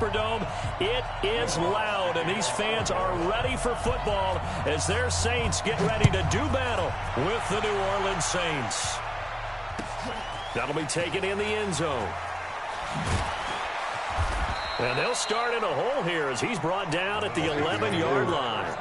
Superdome. It is loud, and these fans are ready for football as their Saints get ready to do battle with the New Orleans Saints. That'll be taken in the end zone. And they'll start in a hole here as he's brought down at the 11-yard line.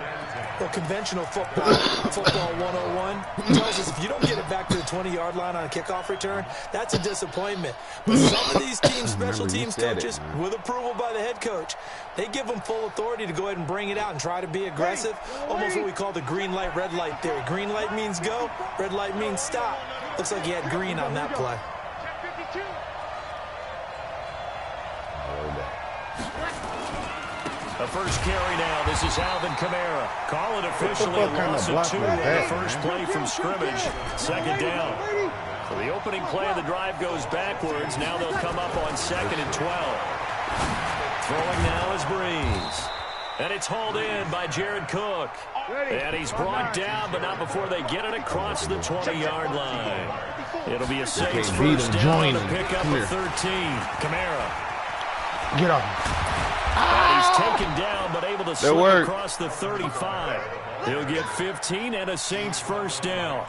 Well, conventional football 101 tells us if you don't get it back to the 20-yard line on a kickoff return, that's a disappointment. But some of these teams, special teams coaches, with approval by the head coach, they give them full authority to go ahead and bring it out and try to be aggressive. Almost what we call the green light, red light theory. Green light means go, red light means stop. Looks like he had green on that play. A first carry now. This is Alvin Kamara. Call it officially a loss of 2 on the first play from scrimmage. Second down. So the opening play of the drive goes backwards. Now they'll come up on 2nd and 12. Throwing now is Breeze. And it's hauled in by Jared Cook. And he's brought down, but not before they get it across the 20-yard line. It'll be a Saints first down to pick up a 13. Kamara. Get off. He's taken down, but able to slip across the 35. He'll get 15 and a Saints first down.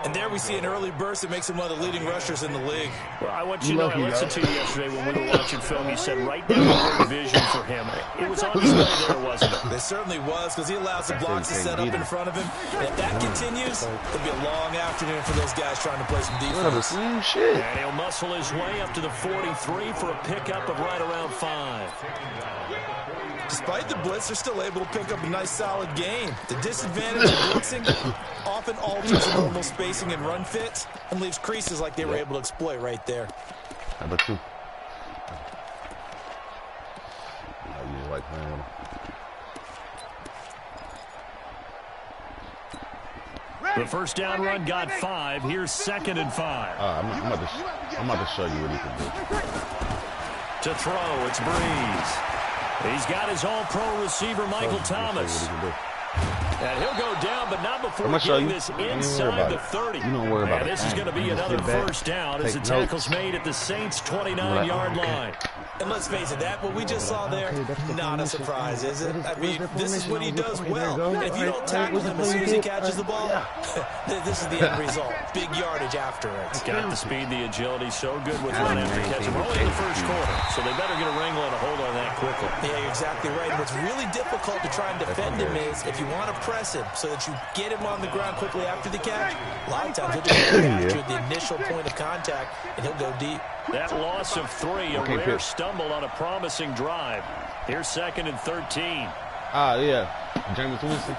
And there we see an early burst that makes him one of the leading rushers in the league. Well, I want you to know, I listened to you yesterday when we were watching film. You said right down the vision for him. It was on display there, wasn't it? It certainly was, because he allows the blocks to set up in front of him. And if that continues, it'll be a long afternoon for those guys trying to play some defense. And he'll muscle his way up to the 43 for a pickup of right around 5. Despite the blitz, they're still able to pick up a nice, solid gain. The disadvantage of blitzing often alters the normal spacing and run fits and leaves creases like they were able to exploit right there. How about you? You like the first down run got 5. Here's 2nd and 5. I'm about to show you what he can do. To throw, it's Breeze. He's got his all-pro receiver, Michael Thomas. And he'll go down, but not before getting this inside the 30. And this is going to be another first down as the tackle's made at the Saints' 29-yard line. And let's face it, what we just saw there, not a surprise, is it? I mean, this is what he does well. And if you don't tackle him as soon as he catches the ball, this is the end result. Big yardage after it. He's got the speed, the agility, so good with run after catch. We're only in the first quarter, so they better get a wrangle and a hold on that quickly. Yeah, you're exactly right. And what's really difficult to try and defend him is if you want to press him so that you get him on the ground quickly after the catch, a lot of times he'll just capture the initial point of contact, and he'll go deep. That loss of 3, a rare stumble on a promising drive. Here's 2nd and 13. James Winston.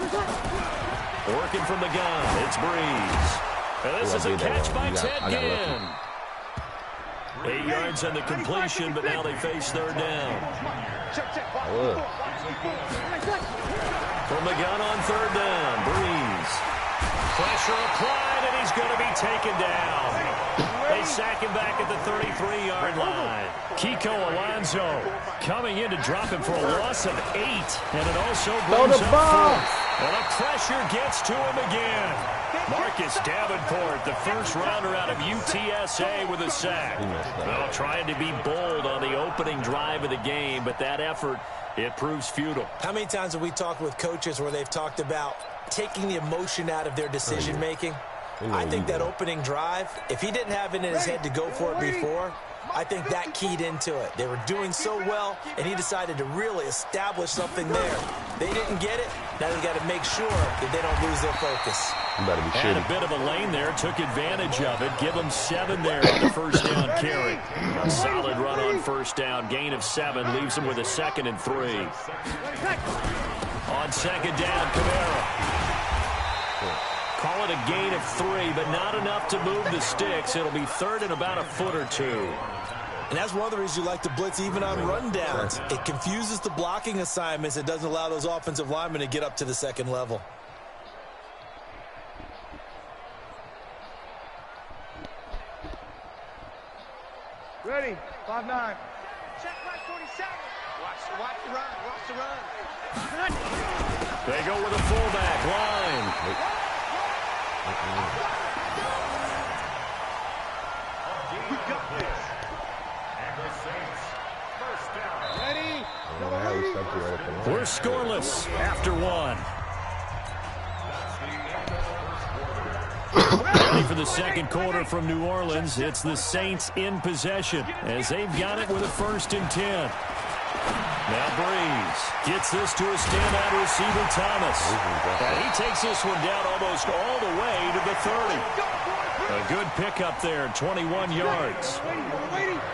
Working from the gun, it's Breeze. And this is a catch by Ted Ginn. 8 yards on the completion, but now they face 3rd down. From the gun on 3rd down, Breeze. Pressure applied, and he's going to be taken down. They sack him back at the 33-yard line. Kiko Alonso coming in to drop him for a loss of 8. And it also brings up 4th. And the pressure gets to him again. Marcus Davenport, the first rounder out of UTSA with a sack. Well, trying to be bold on the opening drive of the game, but that effort, it proves futile. How many times have we talked with coaches where they've talked about taking the emotion out of their decision-making? I think that opening drive, if he didn't have it in his head to go for it before, I think that keyed into it. They were doing so well, and he decided to really establish something there. They didn't get it. Now they've got to make sure that they don't lose their focus. And a bit of a lane there, took advantage of it. Give them 7 there on the first down carry. A solid run on first down. Gain of 7 leaves them with a 2nd and 3. On 2nd down, Kamara. Call it a gain of 3, but not enough to move the sticks. It'll be 3rd and about a foot or 2. And that's one of the reasons you like to blitz even on rundowns. It confuses the blocking assignments. It doesn't allow those offensive linemen to get up to the 2nd level. Ready, 5-9. Check right 47. Watch the run. Watch the run. They go with a fullback line. We got this. And the Saints, first down. Ready, We're scoreless after one. Ready for the second quarter from New Orleans. It's the Saints in possession as they've got it with a 1st and 10. Now Breeze gets this to a standout receiver, Thomas. And he takes this one down almost all the way to the 30. A good pickup there, 21 yards.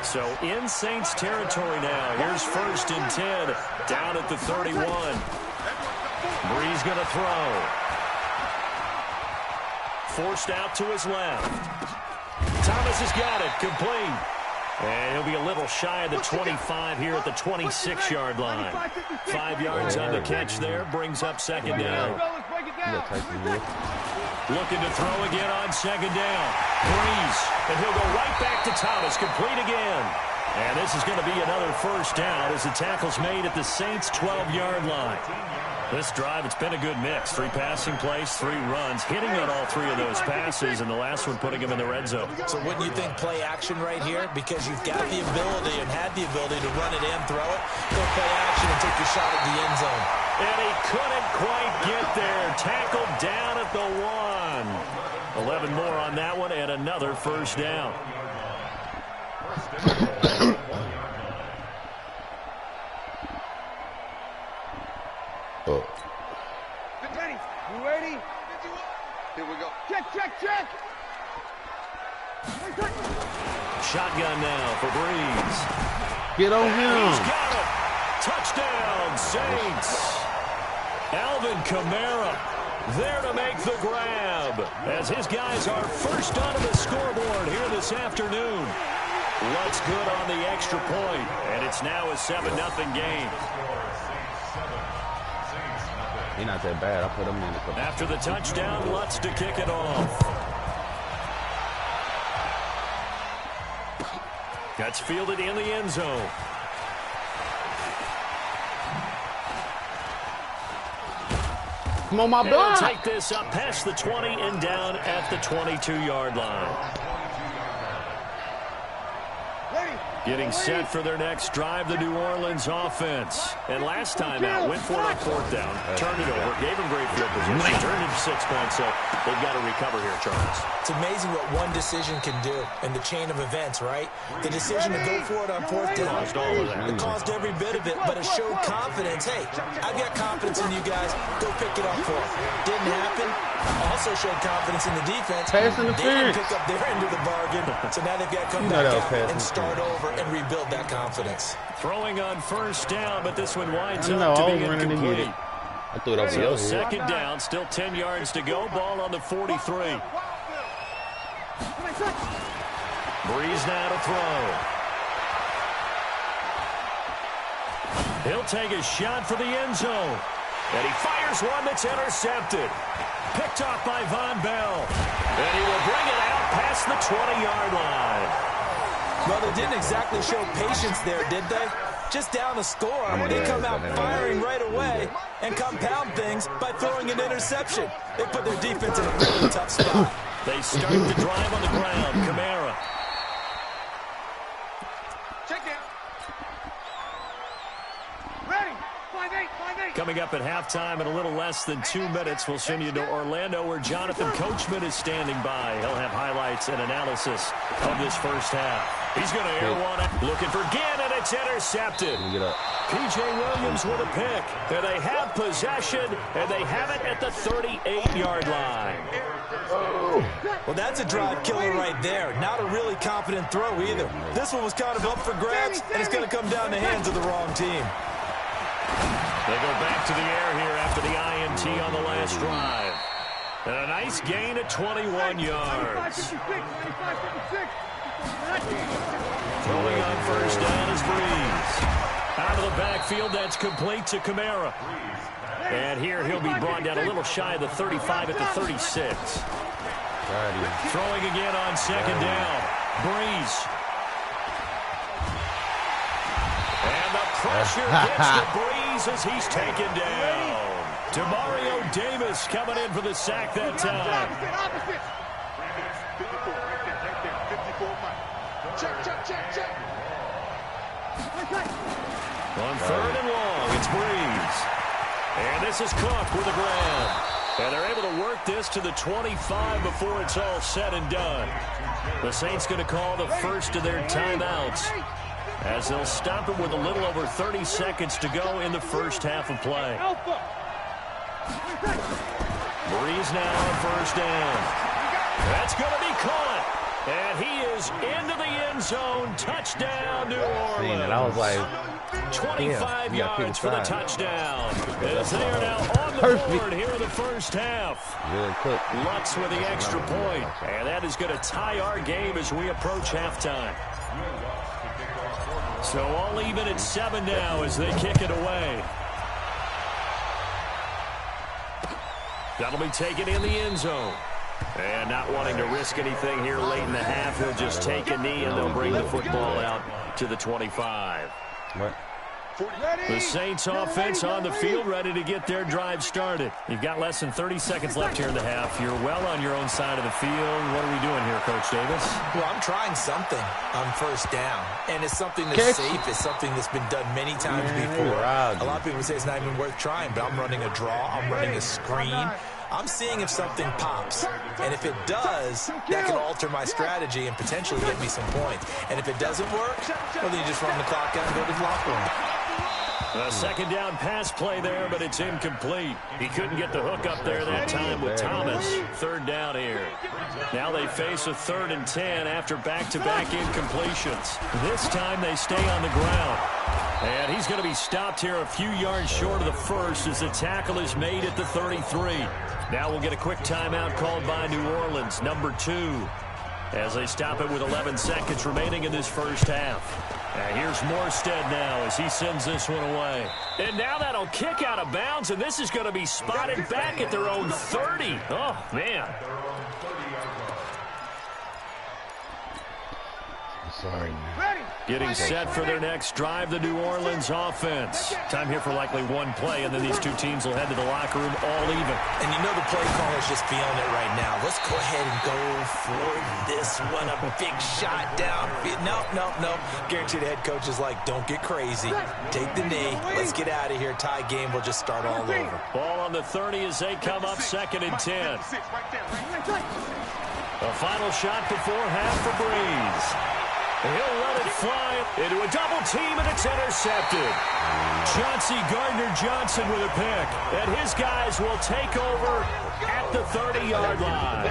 So in Saints territory now. Here's 1st and 10 down at the 31. Breeze going to throw. Forced out to his left. Thomas has got it, complete. And he'll be a little shy of the 25 here at the 26-yard line. 5 yards on the catch there, brings up 2nd down. Looking to throw again on 2nd down. Breeze, and he'll go right back to Thomas, complete again. And this is going to be another 1st down as the tackle's made at the Saints' 12-yard line. This drive, it's been a good mix. 3 passing plays, 3 runs, hitting on all 3 of those passes, and the last one putting him in the red zone. So wouldn't you think play action right here? Because you've got the ability and had the ability to run it in, throw it, go play action and take your shot at the end zone. And he couldn't quite get there. Tackled down at the 1. 11 more on that one, and another 1st down. You ready? Here we go. Check. Shotgun now for Breeze. Get on He's him. got it. Touchdown, Saints. Alvin Kamara there to make the grab as his guys are first onto the scoreboard here this afternoon. Lutz good on the extra point, and it's now a 7-0 game. He's not that bad. I put him in a couple. After the touchdown, Lutz to kick it off. That's fielded in the end zone. Come on, my And block. they'll take this up past the 20 and down at the 22-yard line. Getting set for their next drive, the New Orleans offense. And last time out, went for it on 4th down, turned it over, gave them great field position, turned it 6 points, so they've got to recover here, Charles. It's amazing what one decision can do in the chain of events, right? The decision to go for it on 4th down, Caused all of that. it caused every bit of it, but it showed confidence. Hey, I've got confidence in you guys. Go pick it up for it. Didn't happen. Also showed confidence in the defense. Pass They interference. didn't pick up their end of the bargain, so now they've got to come back out and start over and rebuild that confidence. Throwing on 1st down, but this one winds I know, up I to was be running to get incomplete. it. I threw it over So your 2nd down, still 10 yards to go. Ball on the 43. Breeze now to throw. He'll take a shot for the end zone. And he fires one that's intercepted. Picked off by Von Bell. And he will bring it out past the 20-yard line. Well, they didn't exactly show patience there, did they? Just down a score, they come out firing right away and compound things by throwing an interception. They put their defense in a really tough spot. They start the drive on the ground. Kamara. Check down. Ready. 5-8. Coming up at halftime in a little less than 2 minutes, we'll send you to Orlando where Jonathan Coachman is standing by. He'll have highlights and analysis of this first half. He's going to air one up, looking for Ginn, and it's intercepted. Get up. P.J. Williams with a pick. And they have possession, and they have it at the 38-yard line. Well, that's a drive killer right there. Not a really confident throw either. This one was kind of up for grabs, and it's going to come down the hands of the wrong team. They go back to the air here after the INT on the last drive. And a nice gain at 21 yards. Throwing on 1st down is Breeze. Out of the backfield, that's complete to Kamara. And here he'll be brought down a little shy of the 35 at the 36. Throwing again on 2nd down. Breeze. And the pressure gets to Breeze as he's taken down. Demario Davis coming in for the sack that time. Check. On 3rd and long, and It's Breeze. And this is Cook with a grab. And they're able to work this to the 25 before it's all said and done. The Saints going to call the first of their timeouts as they'll stop it with a little over 30 seconds to go in the first half of play. Breeze now on first down. That's going to be caught. And he is into the end zone. Touchdown, New Orleans. And I was like, 25 yards for the touchdown. As they are now on the board here in the first half. Lutz with the extra point. And that is going to tie our game as we approach halftime. So all even at 7 now as they kick it away. That'll be taken in the end zone. And not wanting to risk anything here late in the half, he'll just take a knee and they'll bring the football out to the 25. What? The Saints offense on the field, ready to get their drive started. You've got less than 30 seconds left here in the half. You're well on your own side of the field. What are we doing here, Coach Davis? Well, I'm trying something on first down, and it's something that's safe. It's something that's been done many times before. A lot of people say it's not even worth trying, but I'm running a draw. I'm running a screen. I'm seeing if something pops, and if it does, that can alter my strategy and potentially get me some points. And if it doesn't work, well, then you just run the clock out and go to the locker room. A second down pass play there, but it's incomplete. He couldn't get the hook up there that time with Thomas. Third down here. Now they face a 3rd and 10 after back-to-back incompletions. This time they stay on the ground. And he's going to be stopped here a few yards short of the first as the tackle is made at the 33. Now we'll get a quick timeout called by New Orleans, number 2, as they stop it with 11 seconds remaining in this first half. And here's Morstead now as he sends this one away. And now that'll kick out of bounds, and this is going to be spotted back at their own 30. Oh, man. Sorry. Getting set for their next drive, the New Orleans offense. Time here for likely one play, and then these two teams will head to the locker room all even. And you know the play caller's just feeling it right now. Let's go ahead and go for this one. A big shot down. No. Guarantee the head coach is like, don't get crazy. Take the knee. Let's get out of here. Tie game. We'll just start all over. Ball on the 30 as they come up 2nd and 10. A final shot before half for Breeze. He'll let it fly into a double team, and it's intercepted. Chauncey Gardner-Johnson with a pick, and his guys will take over at the 30-yard line.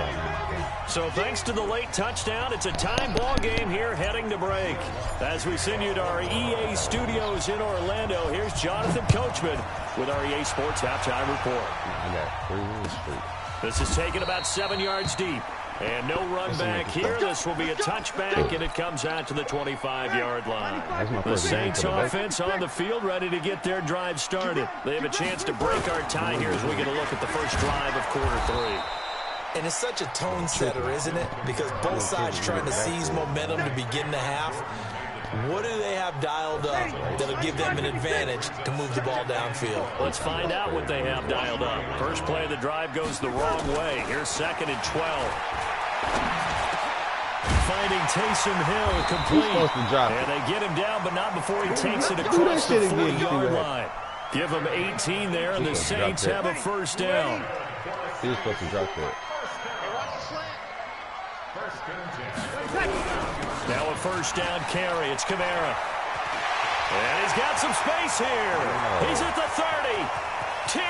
So thanks to the late touchdown, it's a time ball game here heading to break. As we send you to our EA studios in Orlando, here's Jonathan Coachman with our EA Sports Halftime Report. I got 3 wins straight. This is taken about 7 yards deep. And no run back here. This will be a touchback, and it comes out to the 25-yard line. The Saints offense on the field ready to get their drive started. They have a chance to break our tie here as we get a look at the first drive of quarter 3. And it's such a tone setter, isn't it? Because both sides trying to seize momentum to begin the half. What do they have dialed up that'll give them an advantage to move the ball downfield? Let's find out what they have dialed up. First play of the drive goes the wrong way. Here's 2nd and 12. Finding Taysom Hill complete. And they get him down, but not before he takes it across the 40-yard line. Give him 18 there, and the Saints have a first down. He was supposed to drop that. Now a first down carry. It's Kamara. And he's got some space here. He's at the 30. 10.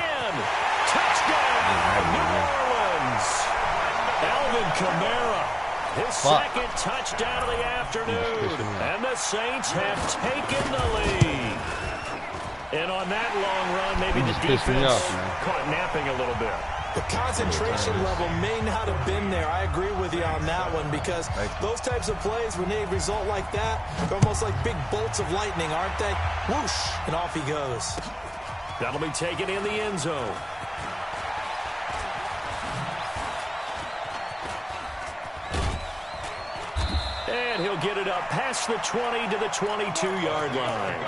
Touchdown. New Orleans. Alvin Kamara. His second touchdown of the afternoon. And the Saints have taken the lead. And on that long run, maybe the defense caught napping a little bit. The concentration level may not have been there. I agree with you on that one because those types of plays, when they result like that, they're almost like big bolts of lightning, aren't they? Whoosh, and off he goes. That'll be taken in the end zone. And he'll get it up past the 20 to the 22-yard line.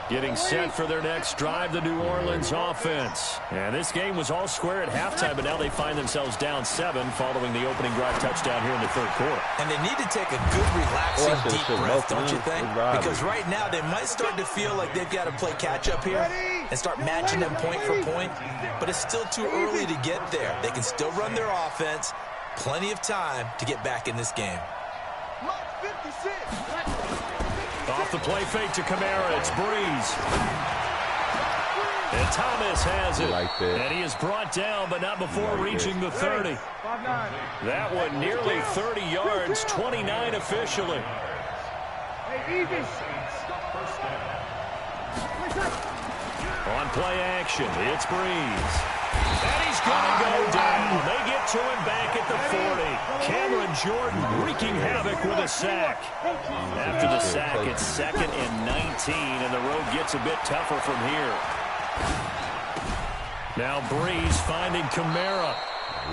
Getting set for their next drive, the New Orleans offense. And this game was all square at halftime, but now they find themselves down 7 following the opening drive touchdown here in the third quarter. And they need to take a good, relaxing, deep breath, don't you think? Because right now they might start to feel like they've got to play catch-up here and start matching them point for point. But it's still too early to get there. They can still run their offense. Plenty of time to get back in this game. Off the play fake to Kamara, it's Breeze. And Thomas has it. And he is brought down, but not before reaching the 30. That one nearly 30 yards, 29 officially. On play action, it's Breeze. And he's going to go down. They get to him back at the 40. Cameron Jordan wreaking havoc with a sack. After the sack, it's 2nd and 19, and the road gets a bit tougher from here. Now Breeze finding Kamara.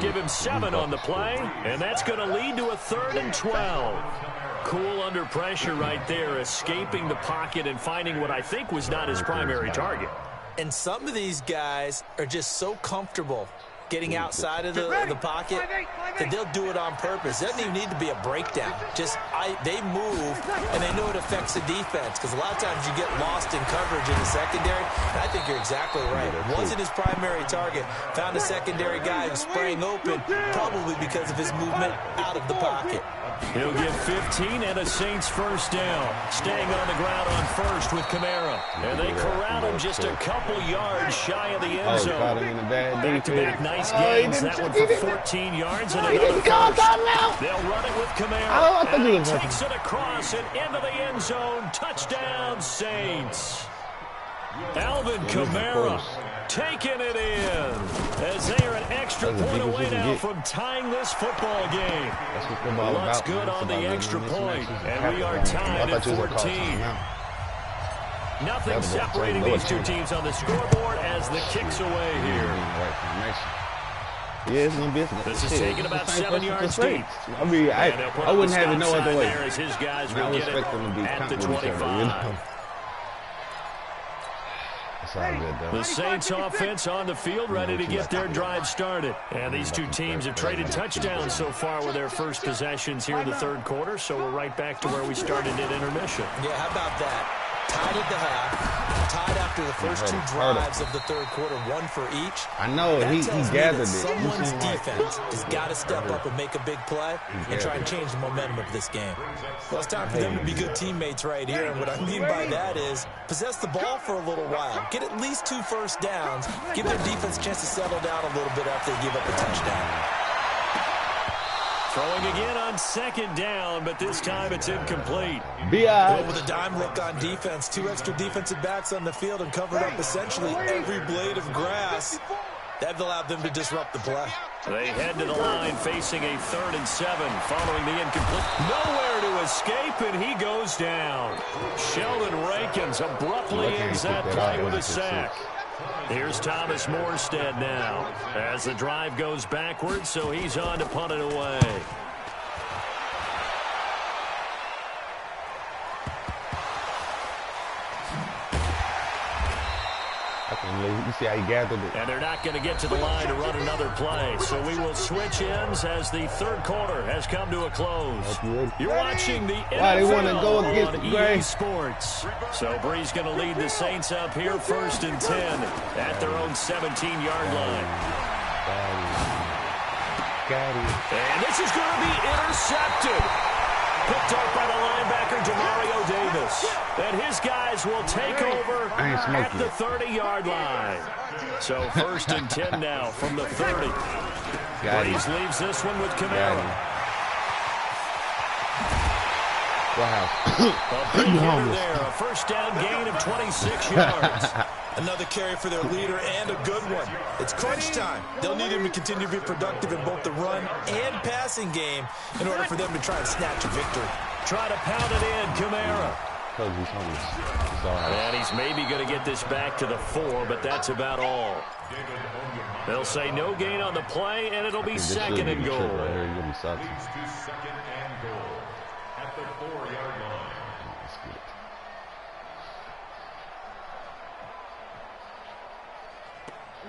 Give him 7 on the play, and that's going to lead to a 3rd and 12. Cool under pressure right there, escaping the pocket and finding what I think was not his primary target. And some of these guys are just so comfortable getting outside of the pocket that they'll do it on purpose. It doesn't even need to be a breakdown. Just they move, and they know it affects the defense because a lot of times you get lost in coverage in the secondary. And I think you're exactly right. It wasn't his primary target. Found a secondary guy who sprang open, probably because of his movement out of the pocket. He'll get 15 and a Saints first down. Staying on the ground on first with Kamara. And they corral him just a couple yards shy of the end zone. Back-to-back nice gains. That one for 14 yards and another first. They'll run it with Kamara. And he takes it across and into the end zone. Touchdown, Saints. Alvin Kamara taking it in as they are an extra point away now from tying this football game. Looks good on the extra point, and we are tied at 14. Nothing separating these two teams on the scoreboard as the kicks away here. Yeah, it's going to be. This is taking about 7 yards deep. I mean, I wouldn't have it no other way. As his guys will get it at the 25. The Saints offense on the field ready to get their drive started. And these two teams have traded touchdowns so far with their first possessions here in the third quarter, so we're right back to where we started at intermission. Yeah, how about that? Tied at the half, tied after the first 2 drives of the third quarter, 1 for each. I know, he gathered it. Someone's defense has got to step up and make a big play and try and change the momentum of this game. Well, it's time for them to be good teammates right here, and what I mean by that is possess the ball for a little while, get at least 2 first downs, give their defense a chance to settle down a little bit after they give up a touchdown. Throwing again on 2nd down, but this time it's incomplete. Well, with a dime look on defense, 2 extra defensive backs on the field and covered up essentially every blade of grass. That allowed them to disrupt the play. They head to the line facing a 3rd and 7 following the incomplete. Nowhere to escape, and he goes down. Sheldon Rankins abruptly ends that play with a sack. Here's Thomas Morstead now as the drive goes backwards, so he's on to punt it away. You see how he gathered it. And they're not going to get to the line to run another play, so we will switch ends as the third quarter has come to a close. You're watching the NFL on EA Sports. So Breeze going to lead the Saints up here 1st and 10 at their own 17-yard line. And this is going to be intercepted. Picked up by the linebacker, Demario Davis. And his guys will take over at the 30-yard line. So 1st and 10 now from the 30. Breeze leaves this one with Kamara. Wow. A big hitter there. A first down gain of 26 yards. Another carry for their leader and a good one. It's crunch time. They'll need him to continue to be productive in both the run and passing game in order for them to try and snatch a victory. Try to pound it in, Kamara. And he's maybe going to get this back to the 4, but that's about all. They'll say no gain on the play, and it'll be 2nd and goal.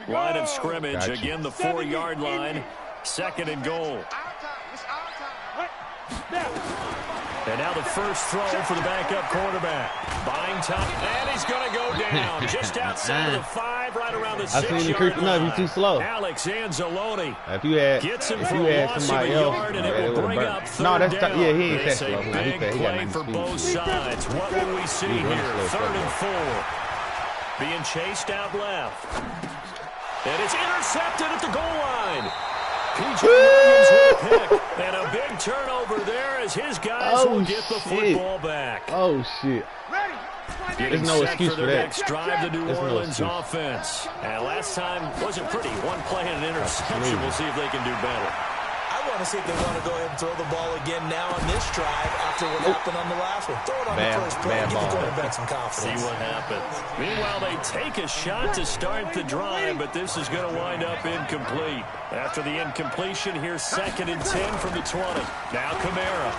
Line of scrimmage, again the 4-yard line. 2nd and goal. And now the first throw for the backup quarterback. Buying time, and he's going to go down just outside of the 5, right around the 6-yard line. He's too slow. Alex Anzalone If you had somebody else, and it will bring up 3rd down. Yeah, he ain't that slow. It's a big play for both sides. What will we see here? 3rd and 4. Being chased out left. And it's intercepted at the goal line. P.J. Williams with a pick. And a big turnover there as his guys will get the football back. Oh, shit. There's no excuse for that. Next drive, the New Orleans offense. And last time wasn't pretty. One play and an interception. We'll see if they can do better. I want to see if they want to go ahead and throw the ball again now on this drive after what happened on the last one. Throw it on the first play and give the quarterback some confidence. See what happens. Meanwhile, they take a shot to start the drive, but this is going to wind up incomplete. After the incompletion, here's 2nd and 10 from the 20. Now Kamara.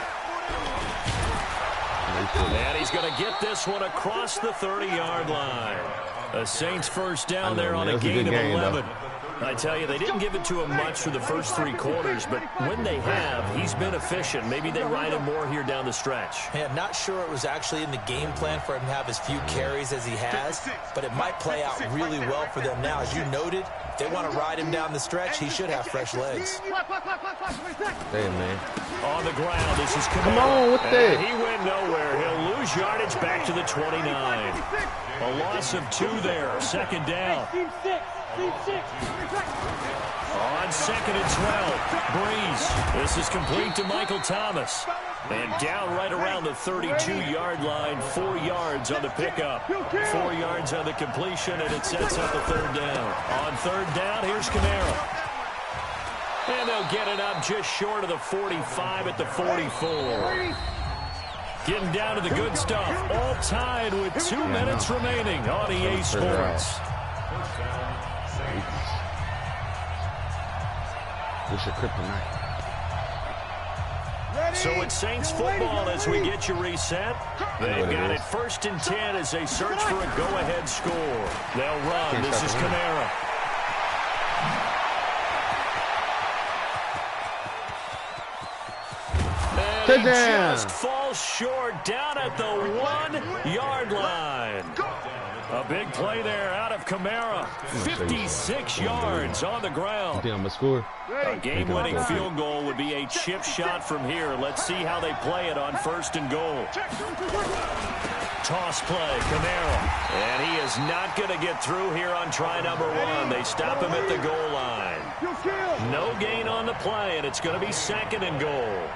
And he's going to get this one across the 30-yard line. The Saints first down there on a gain of 11. I tell you, they didn't give it to him much for the first 3 quarters, but when they have, he's been efficient. Maybe they ride him more here down the stretch. Man, not sure it was actually in the game plan for him to have as few carries as he has, but it might play out really well for them now. As you noted, if they want to ride him down the stretch, he should have fresh legs. Hey, man. On the ground, this is Kamara. Come on, what's that? He went nowhere. He'll lose yardage back to the 29. A loss of 2 there. 2nd down. On 2nd and 12, Breeze. This is complete to Michael Thomas. And down right around the 32-yard line, 4 yards on the pickup. 4 yards on the completion, and it sets up the 3rd down. On 3rd down, here's Kamara. And they'll get it up just short of the 45 at the 44. Getting down to the good stuff. All tied with 2 minutes remaining on EA Sports. What's your kryptonite? So it's Saints football as we get you reset. They've got it 1st and 10 as they search for a go-ahead score. They'll run. This is Kamara. And he just falls short down at the 1-yard line. A big play there out of Kamara. 56 yards on the ground. Think I'm going to score? A game-winning field goal would be a chip shot from here. Let's see how they play it on 1st and goal. Toss play, Kamara. And he is not going to get through here on try number 1. They stop him at the goal line. No gain on the play, and it's going to be 2nd and goal.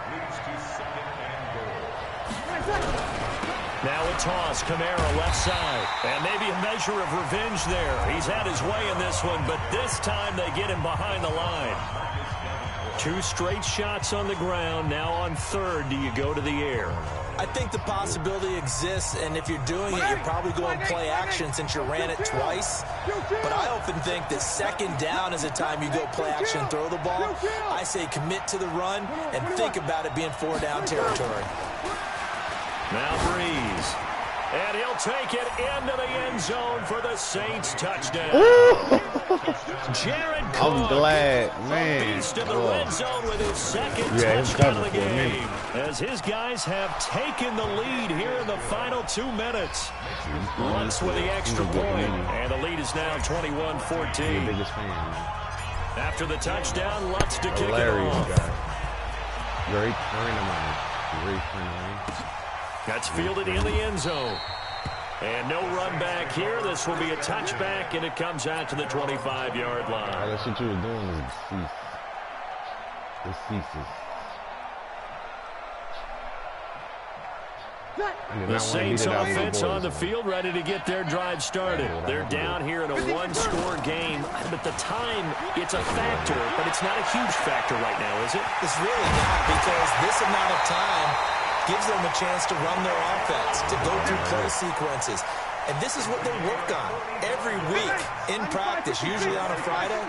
Now a toss, Kamara left side. And maybe a measure of revenge there. He's had his way in this one, but this time they get him behind the line. 2 straight shots on the ground. Now on 3rd, do you go to the air? I think the possibility exists, and if you're doing it, you're probably going play action since you ran it twice. But I often think that 2nd down is a time you go play action and throw the ball. I say commit to the run and think about it being 4-down territory. Now Breeze. And he'll take it into the end zone for the Saints touchdown. Jared Cook. I'm glad, man. Beast in the red zone with his 2nd touchdown of the game. As his guys have taken the lead here in the final 2 minutes. Lutz with the extra point. And the lead is now 21-14. Biggest fan, man. After the touchdown, Lutz to kick it off. Guy. Great friend of mine. Great friend of mine. That's fielded in the end zone. And no run back here. This will be a touchback, and it comes out to the 25-yard line. That's what you were doing is cease. The ceases. The Saints offense on the field ready to get their drive started. They're down here in a 1-score game. But the time, it's a factor, but it's not a huge factor right now, is it? It's really not, because this amount of time gives them a chance to run their offense, to go through play sequences. And this is what they work on every week in practice, usually on a Friday.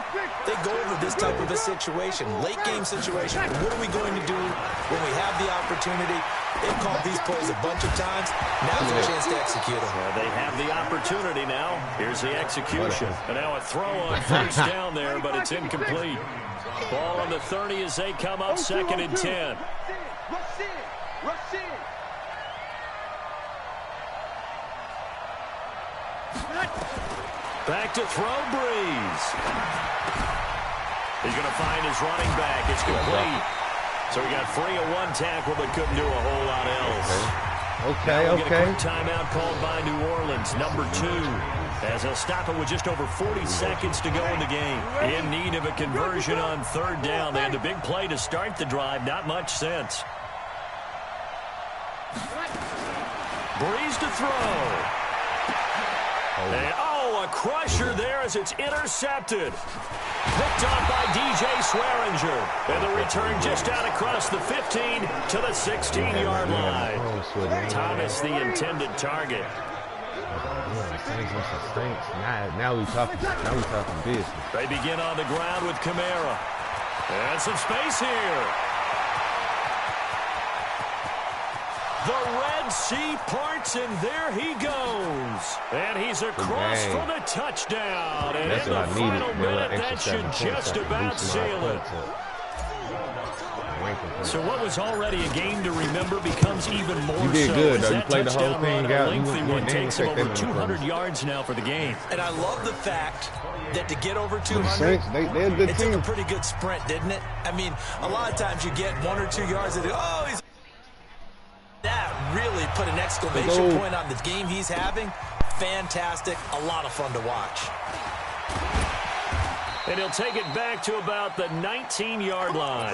They go over this type of a situation, late game situation. What are we going to do when we have the opportunity? They've called these plays a bunch of times. Now's their chance to execute them. They have the opportunity now. Here's the execution. And now a throw on first down there, but it's incomplete. Ball on the 30 as they come up 2nd and 10. Rush in. Rush in. Back to throw, Breeze. He's going to find his running back. It's complete. So he got free of one tackle, but couldn't do a whole lot else. Okay. We'll get a quick timeout called by New Orleans, number 2. As they'll stop it with just over 40 seconds to go in the game. In need of a conversion on 3rd down. They had the big play to start the drive. Not much sense. Breeze to throw. And, a crusher there as it's intercepted. Picked off by DJ Swearinger. And the return just out across the 15 to the 16-yard line. Thomas, the intended target. Now we talking business. They begin on the ground with Kamara. And some space here. The Red Sea parts, and there he goes. And he's across for the touchdown. And in the final minute, that should just about seal it. So what was already a game to remember becomes even more so. You did good, though. You That played the whole touchdown thing run, out. a lengthy one, takes him over 200 yards. yards now for the game. And I love the fact that to get over 200, Saints, they're a good it team. took a pretty good sprint, didn't it? I mean, a lot of times you get 1 or 2 yards and he's... That really put an exclamation point on the game he's having. Fantastic. A lot of fun to watch. And he'll take it back to about the 19-yard line.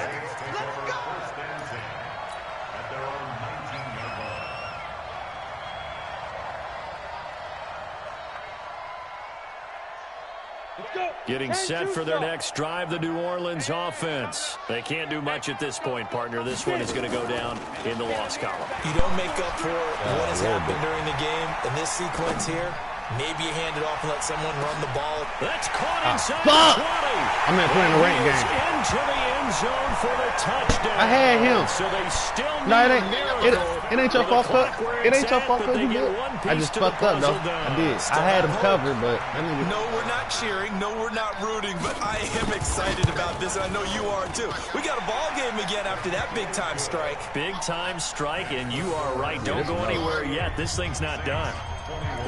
Getting set for their next drive, the New Orleans offense. They can't do much at this point, partner. This one is going to go down in the loss column. You don't make up for what has happened during the game. In this sequence here, maybe you hand it off and let someone run the ball. That's caught inside the 20. I'm not playing the rank game. Into the end zone for the touchdown. I had him. So they still need No, a miracle. it ain't your fault, Cook. It ain't your fault, Cook. They You get did. one I piece just to the fucked up, though. puzzle done. I did. I had him covered, but that nigga... No, we're not cheering. No, we're not rooting, but I am excited about this, and I know you are too. We got a ball game again after that big-time strike. Big-time strike, and you are right. Don't go anywhere yet. This thing's not done.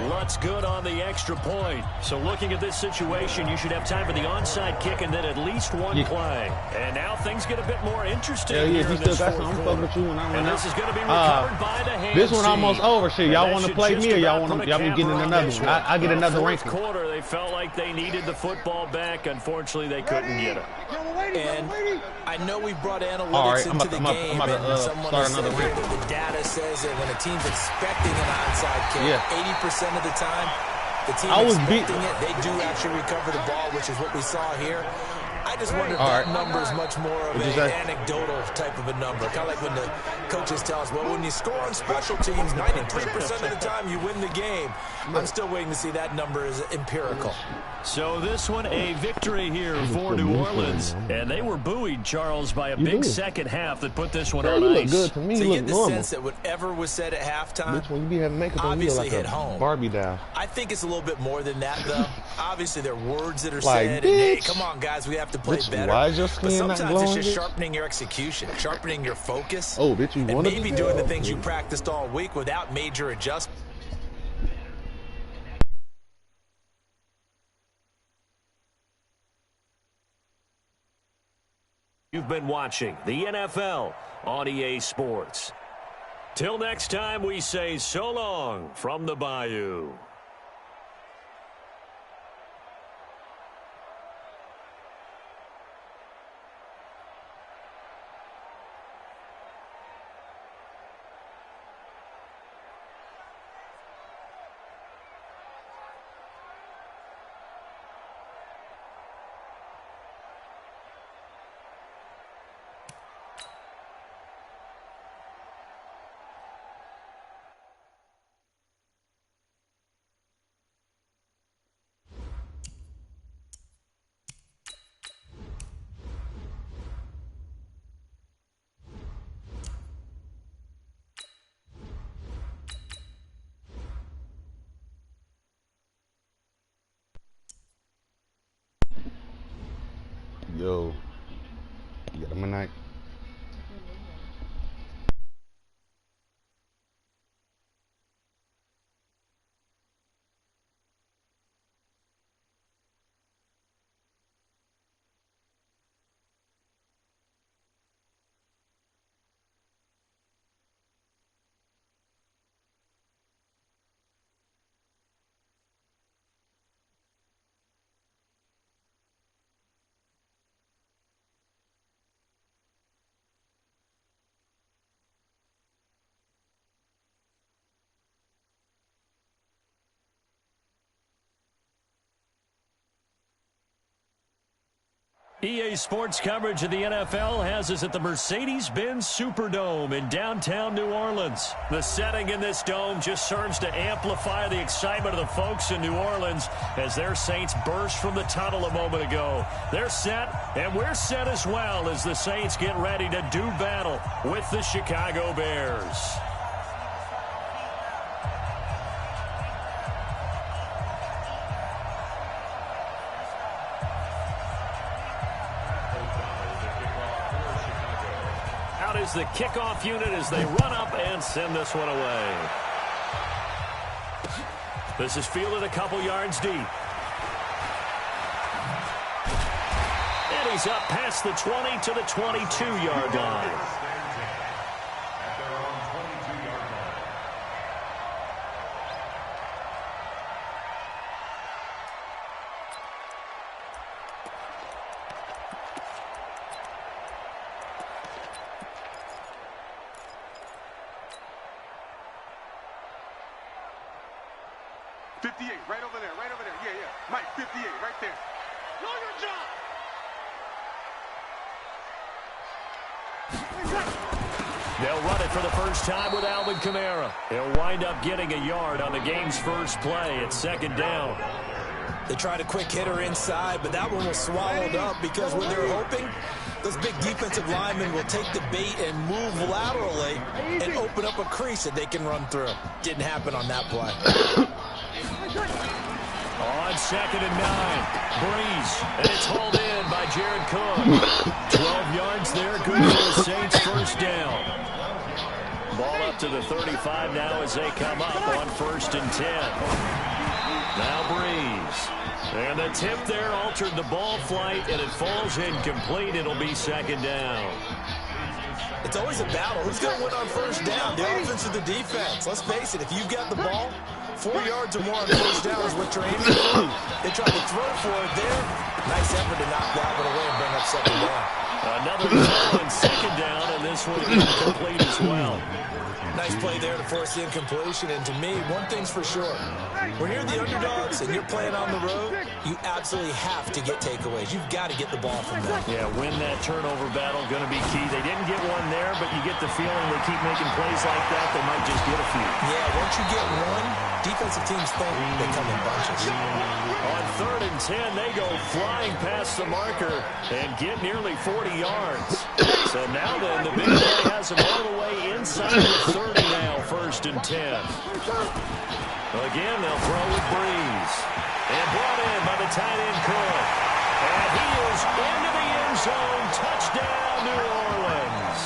Lutz good on the extra point. So looking at this situation, you should have time for the onside kick and then at least one play. And now things get a bit more interesting here in this fourth quarter. And this is going to be recovered by the hand. This one almost over. Shit, y'all want to play me or y'all want to? Y'all be getting another one. I get another ranking. Quarter, they felt like they needed the football back. Unfortunately, they couldn't get it. And I know we brought analytics into the game, and someone has said here that the data says that when a team's expecting an onside kick, 80% of the time, the team expecting it, they do actually recover the ball, which is what we saw here. I just wonder if that number is much more of an anecdotal type of a number. Kind of like when the coaches tell us, well, when you score on special teams, 93% of the time you win the game. I'm still waiting to see that number is empirical. So this one, a victory here for New Orleans. And they were buoyed, Charles, by a big second half that put this one on ice. Good to me. So you get the normal. sense that whatever was said at halftime obviously hit home. Barbie doll. I think it's a little bit more than that, though. Obviously, there are words that are like, said. Bitch. And, hey, come on, guys, we have to play better. Why is your skin but sometimes not glowing, it's just bitch? sharpening your execution, sharpening your focus. Oh, bitch, you and want to maybe doing the things you practiced all week without major adjustments. You've been watching the NFL on EA Sports. Till next time, we say so long from the Bayou. Yo. You got him a night? EA Sports coverage of the NFL has us at the Mercedes-Benz Superdome in downtown New Orleans. The setting in this dome just serves to amplify the excitement of the folks in New Orleans as their Saints burst from the tunnel a moment ago. They're set, and we're set as well as the Saints get ready to do battle with the Chicago Bears. Is the kickoff unit as they run up and send this one away. This is fielded a couple yards deep. And he's up past the 20 to the 22-yard line. 58, right over there. Yeah. Mike, 58, right there. Know your job. They'll run it for the first time with Alvin Kamara. He'll wind up getting a yard on the game's first play. It's second down. They tried a quick hitter inside, but that one was swallowed up because when they're hoping, those big defensive linemen will take the bait and move laterally and open up a crease that they can run through. Didn't happen on that play. On second and 9, Breeze, and it's hauled in by Jared Cook. 12 yards there, good for the Saints, first down. Ball up to the 35 now as they come up on 1st and 10. Now Breeze. And the tip there altered the ball flight, and it falls incomplete. It'll be second down. It's always a battle. Who's going to win on first down, the offense or the defense? Let's face it, if you've got the ball, 4 yards or more on first down is what you're aiming for. They tried to throw for it there. Nice effort to knock that one away and bring up second down. Another throw and second down, and this one incomplete as well. Nice play there to force the incompletion. And to me, one thing's for sure. When you're the underdogs and you're playing on the road, you absolutely have to get takeaways. You've got to get the ball from them. Yeah, win that turnover battle, going to be key. They didn't get one there, but you get the feeling they keep making plays like that, they might just get a few. Yeah, once you get one, defensive teams think they come in bunches. On 3rd and 10, they go flying past the marker and get nearly 40 yards. So now then, the big play has them all the way inside the 30 now, 1st and 10. Again, they'll throw with Breeze. And brought in by the tight end Cook. And he is into the end zone. Touchdown, New Orleans.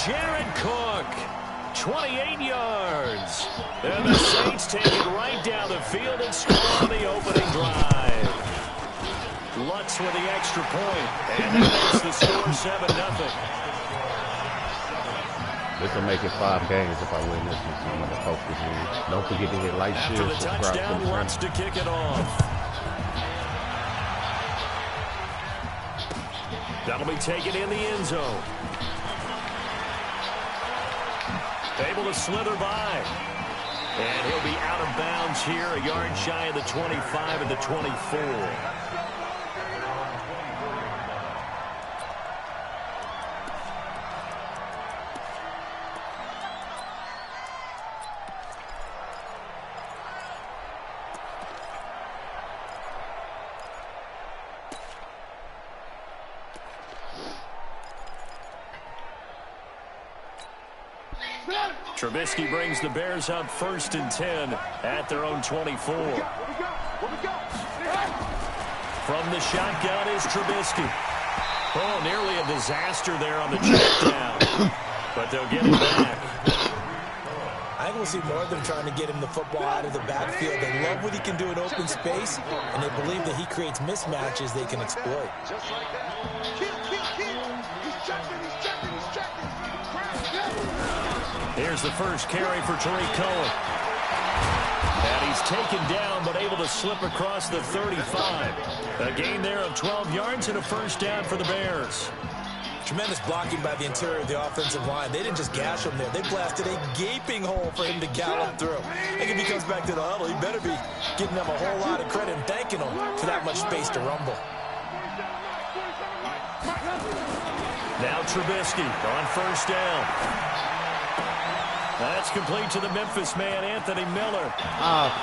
Jared Cook, 28 yards. And the Saints take it right down the field and score on the opening drive. Lutz with the extra point. And that makes the score 7-0. This will make it 5 games if I win this one. So I'm going to focus in. Don't forget to hit like, After share, the touchdown, Lutz to kick it off. That'll be taken in the end zone. Able to slither by. And he'll be out of bounds here, a yard shy of the 25 and the 24. Trubisky brings the Bears up 1st and 10 at their own 24. From the shotgun is Trubisky. Oh, nearly a disaster there on the check down. But they'll get it back. I think we'll see more of them trying to get him the football out of the backfield. They love what he can do in open space, and they believe that he creates mismatches they can exploit. Just like that. Kill. He's checking. Here's the first carry for Tariq Cohen. And he's taken down, but able to slip across the 35. A gain there of 12 yards and a first down for the Bears. Tremendous blocking by the interior of the offensive line. They didn't just gash him there. They blasted a gaping hole for him to gallop through. I think if he comes back to the huddle, he better be giving them a whole lot of credit and thanking them for that much space to rumble. Now Trubisky on first down. That's complete to the Memphis man, Anthony Miller.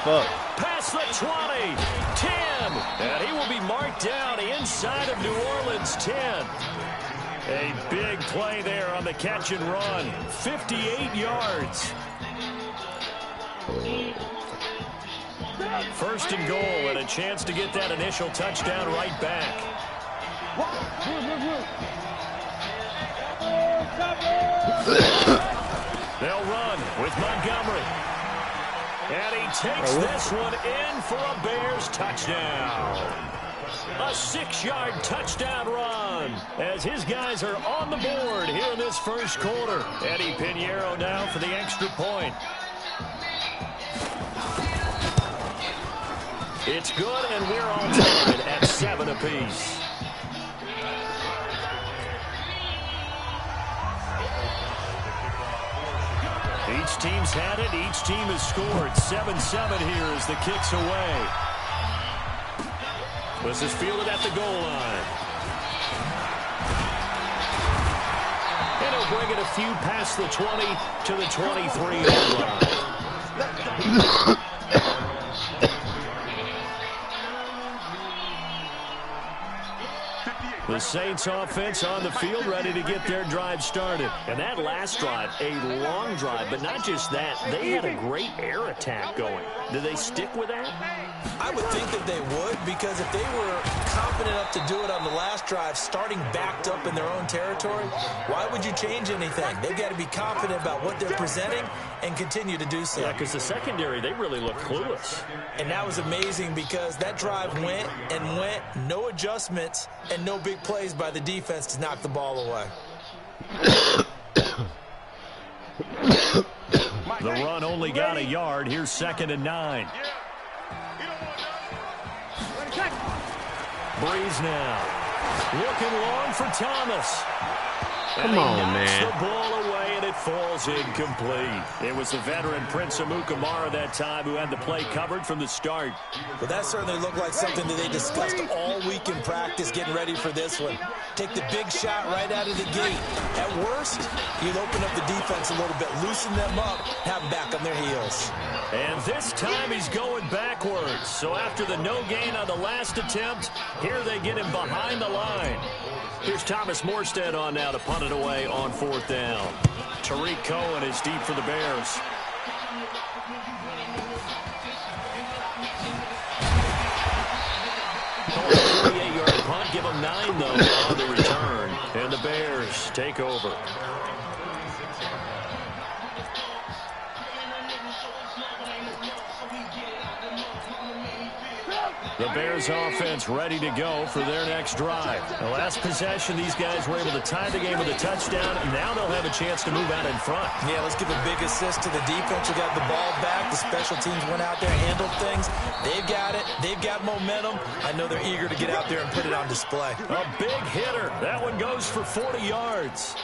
Fuck. Past the 20, 10, and he will be marked down inside of New Orleans 10. A big play there on the catch and run. 58 yards. First and goal and a chance to get that initial touchdown right back. They'll run with Montgomery. And he takes this one in for a Bears touchdown. A 6-yard touchdown run as his guys are on the board here in this first quarter. Eddie Pinheiro now for the extra point. It's good, and we're all tied at 7 apiece. Each team's had it. Each team has scored. 7-7 here as the kick's away. This is fielded at the goal line. And he'll bring it a few past the 20 to the 23-yard line. The Saints offense on the field ready to get their drive started. And that last drive, a long drive, but not just that. They had a great air attack going. Do they stick with that? I would think that they would, because if they were confident enough to do it on the last drive, starting backed up in their own territory, why would you change anything? They've got to be confident about what they're presenting and continue to do so. Yeah, because the secondary, they really look clueless. And that was amazing because that drive went and went, no adjustments, and no big plays by the defense to knock the ball away. The run only got a yard. Here's 2nd and 9. Breeze now. Looking long for Thomas. Come on, man. The ball away, and it falls incomplete. It was the veteran Prince Amukamara that time who had the play covered from the start. But that certainly looked like something that they discussed all week in practice, getting ready for this one. Take the big shot right out of the gate. At worst, you'll open up the defense a little bit, loosen them up, have them back on their heels. And this time he's going backwards. So after the no gain on the last attempt, here they get him behind the line. Here's Thomas Morstead on now to punt it away on 4th down. Tariq Cohen is deep for the Bears. A 48-yard punt, give him 9, though, on the return. And the Bears take over. The Bears offense ready to go for their next drive. The last possession, these guys were able to tie the game with a touchdown. Now they'll have a chance to move out in front. Yeah, let's give a big assist to the defense who got the ball back. The special teams went out there and handled things. They've got it. They've got momentum. I know they're eager to get out there and put it on display. A big hitter. That one goes for 40 yards.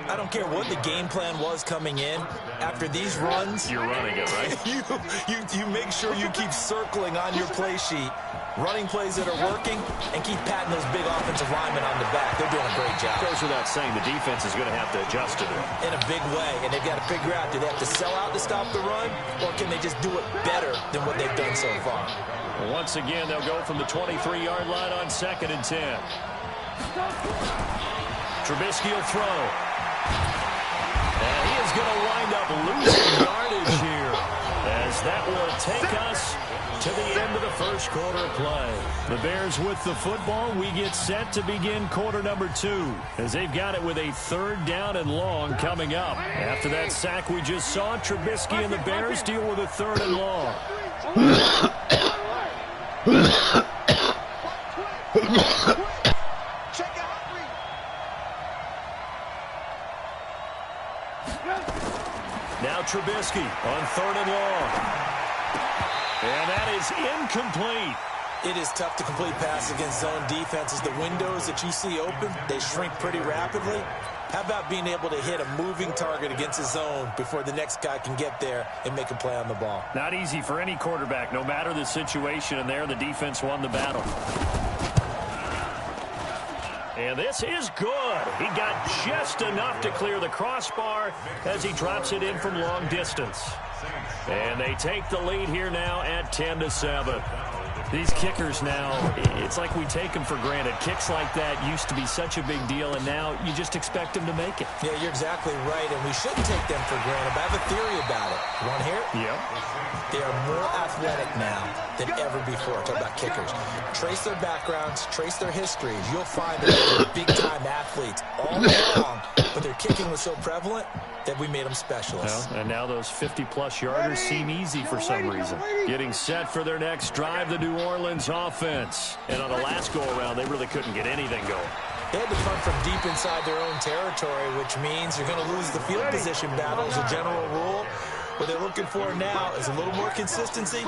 I don't care what the game plan was coming in. After these runs, you're running it, right? you make sure you keep circling on your play sheet, running plays that are working, and keep patting those big offensive linemen on the back. They're doing a great job. Goes without saying, the defense is going to have to adjust to it. In a big way, and they've got to figure out, do they have to sell out to stop the run, or can they just do it better than what they've done so far? Once again, they'll go from the 23-yard line on 2nd and 10. Trubisky will throw. And he is going to wind up losing yardage here as that will take us to the end of the first quarter of play. The Bears with the football. We get set to begin quarter number 2 as they've got it with a 3rd down and long coming up. After that sack we just saw, Trubisky and the Bears deal with a 3rd and long. Now Trubisky on 3rd and long. And that is incomplete. It is tough to complete passes against zone defenses. The windows that you see open, they shrink pretty rapidly. How about being able to hit a moving target against a zone before the next guy can get there and make a play on the ball? Not easy for any quarterback, no matter the situation, and there the defense won the battle. And this is good. He got just enough to clear the crossbar as he drops it in from long distance. And they take the lead here now at 10-7. These kickers now, it's like we take them for granted. Kicks like that used to be such a big deal, and now you just expect them to make it. Yeah, you're exactly right, and we shouldn't take them for granted. But I have a theory about it. You want to hear it? Yep. They are more athletic now than ever before. Talk about kickers. Trace their backgrounds, trace their histories. You'll find that they're big-time athletes all along, but their kicking was so prevalent that we made them specialists. Well, and now those 50-plus yarders seem easy for some reason. Getting set for their next drive, the New Orleans offense. And on the last go-around, they really couldn't get anything going. They had to punt from deep inside their own territory, which means you're going to lose the field position battle as a general rule. What they're looking for now is a little more consistency,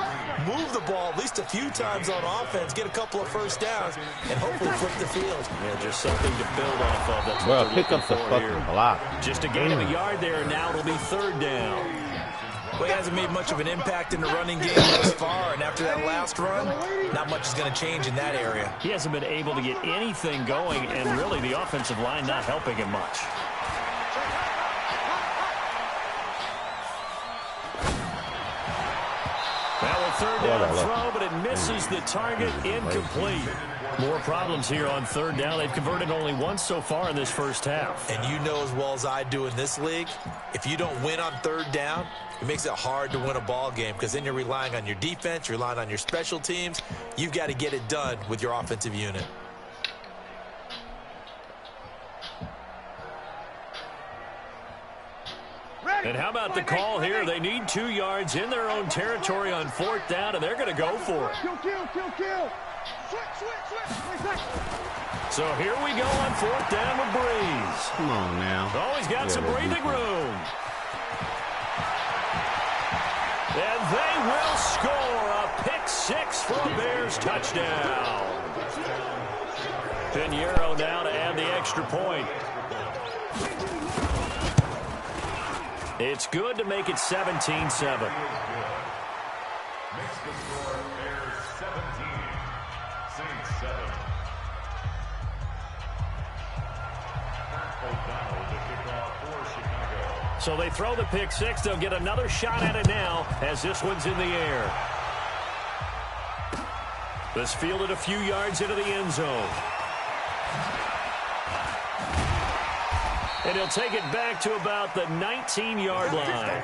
move the ball at least a few times on offense, get a couple of first downs, and hopefully flip the field. Yeah, just something to build off of. That's well, what pick up the fucking here. block. Just a gain of a yard there, and now it'll be 3rd down. Well, he hasn't made much of an impact in the running game thus far, and after that last run, not much is going to change in that area. He hasn't been able to get anything going, and really the offensive line not helping him much. Now a 3rd down throw, but it misses the target, incomplete. More problems here on 3rd down. They've converted only once so far in this first half. And you know as well as I do in this league, if you don't win on 3rd down, it makes it hard to win a ball game because then you're relying on your defense, you're relying on your special teams. You've got to get it done with your offensive unit. And how about the call here? They need 2 yards in their own territory on 4th down, and they're going to go for it. Kill. Switch. So here we go on 4th down with Breeze. Come on now. Oh, he's got some breathing room. And they will score a pick-6 for a Bears touchdown. Pinheiro now to add the extra point. It's good to make it 17-7. So they throw the pick-6. They'll get another shot at it now as this one's in the air. This fielded a few yards into the end zone. And he'll take it back to about the 19-yard line.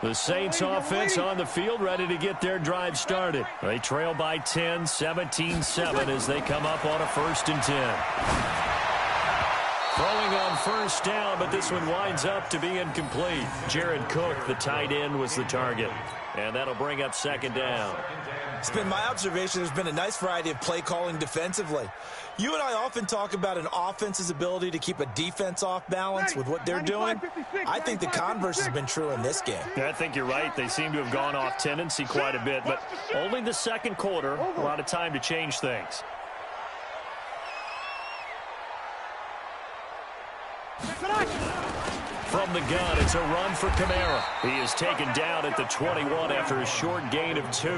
The Saints offense on the field ready to get their drive started. They trail by 10, 17-7 as they come up on a 1st and 10. Throwing on 1st down, but this one winds up to be incomplete. Jared Cook, the tight end, was the target. And that'll bring up 2nd down. It's been my observation there's been a nice variety of play calling defensively. You and I often talk about an offense's ability to keep a defense off balance with what they're doing. I think the converse has been true in this game. Yeah, I think you're right. They seem to have gone off tendency quite a bit, but only the 2nd quarter, a lot of time to change things. From the gun, it's a run for Kamara. He is taken down at the 21 after a short gain of 2.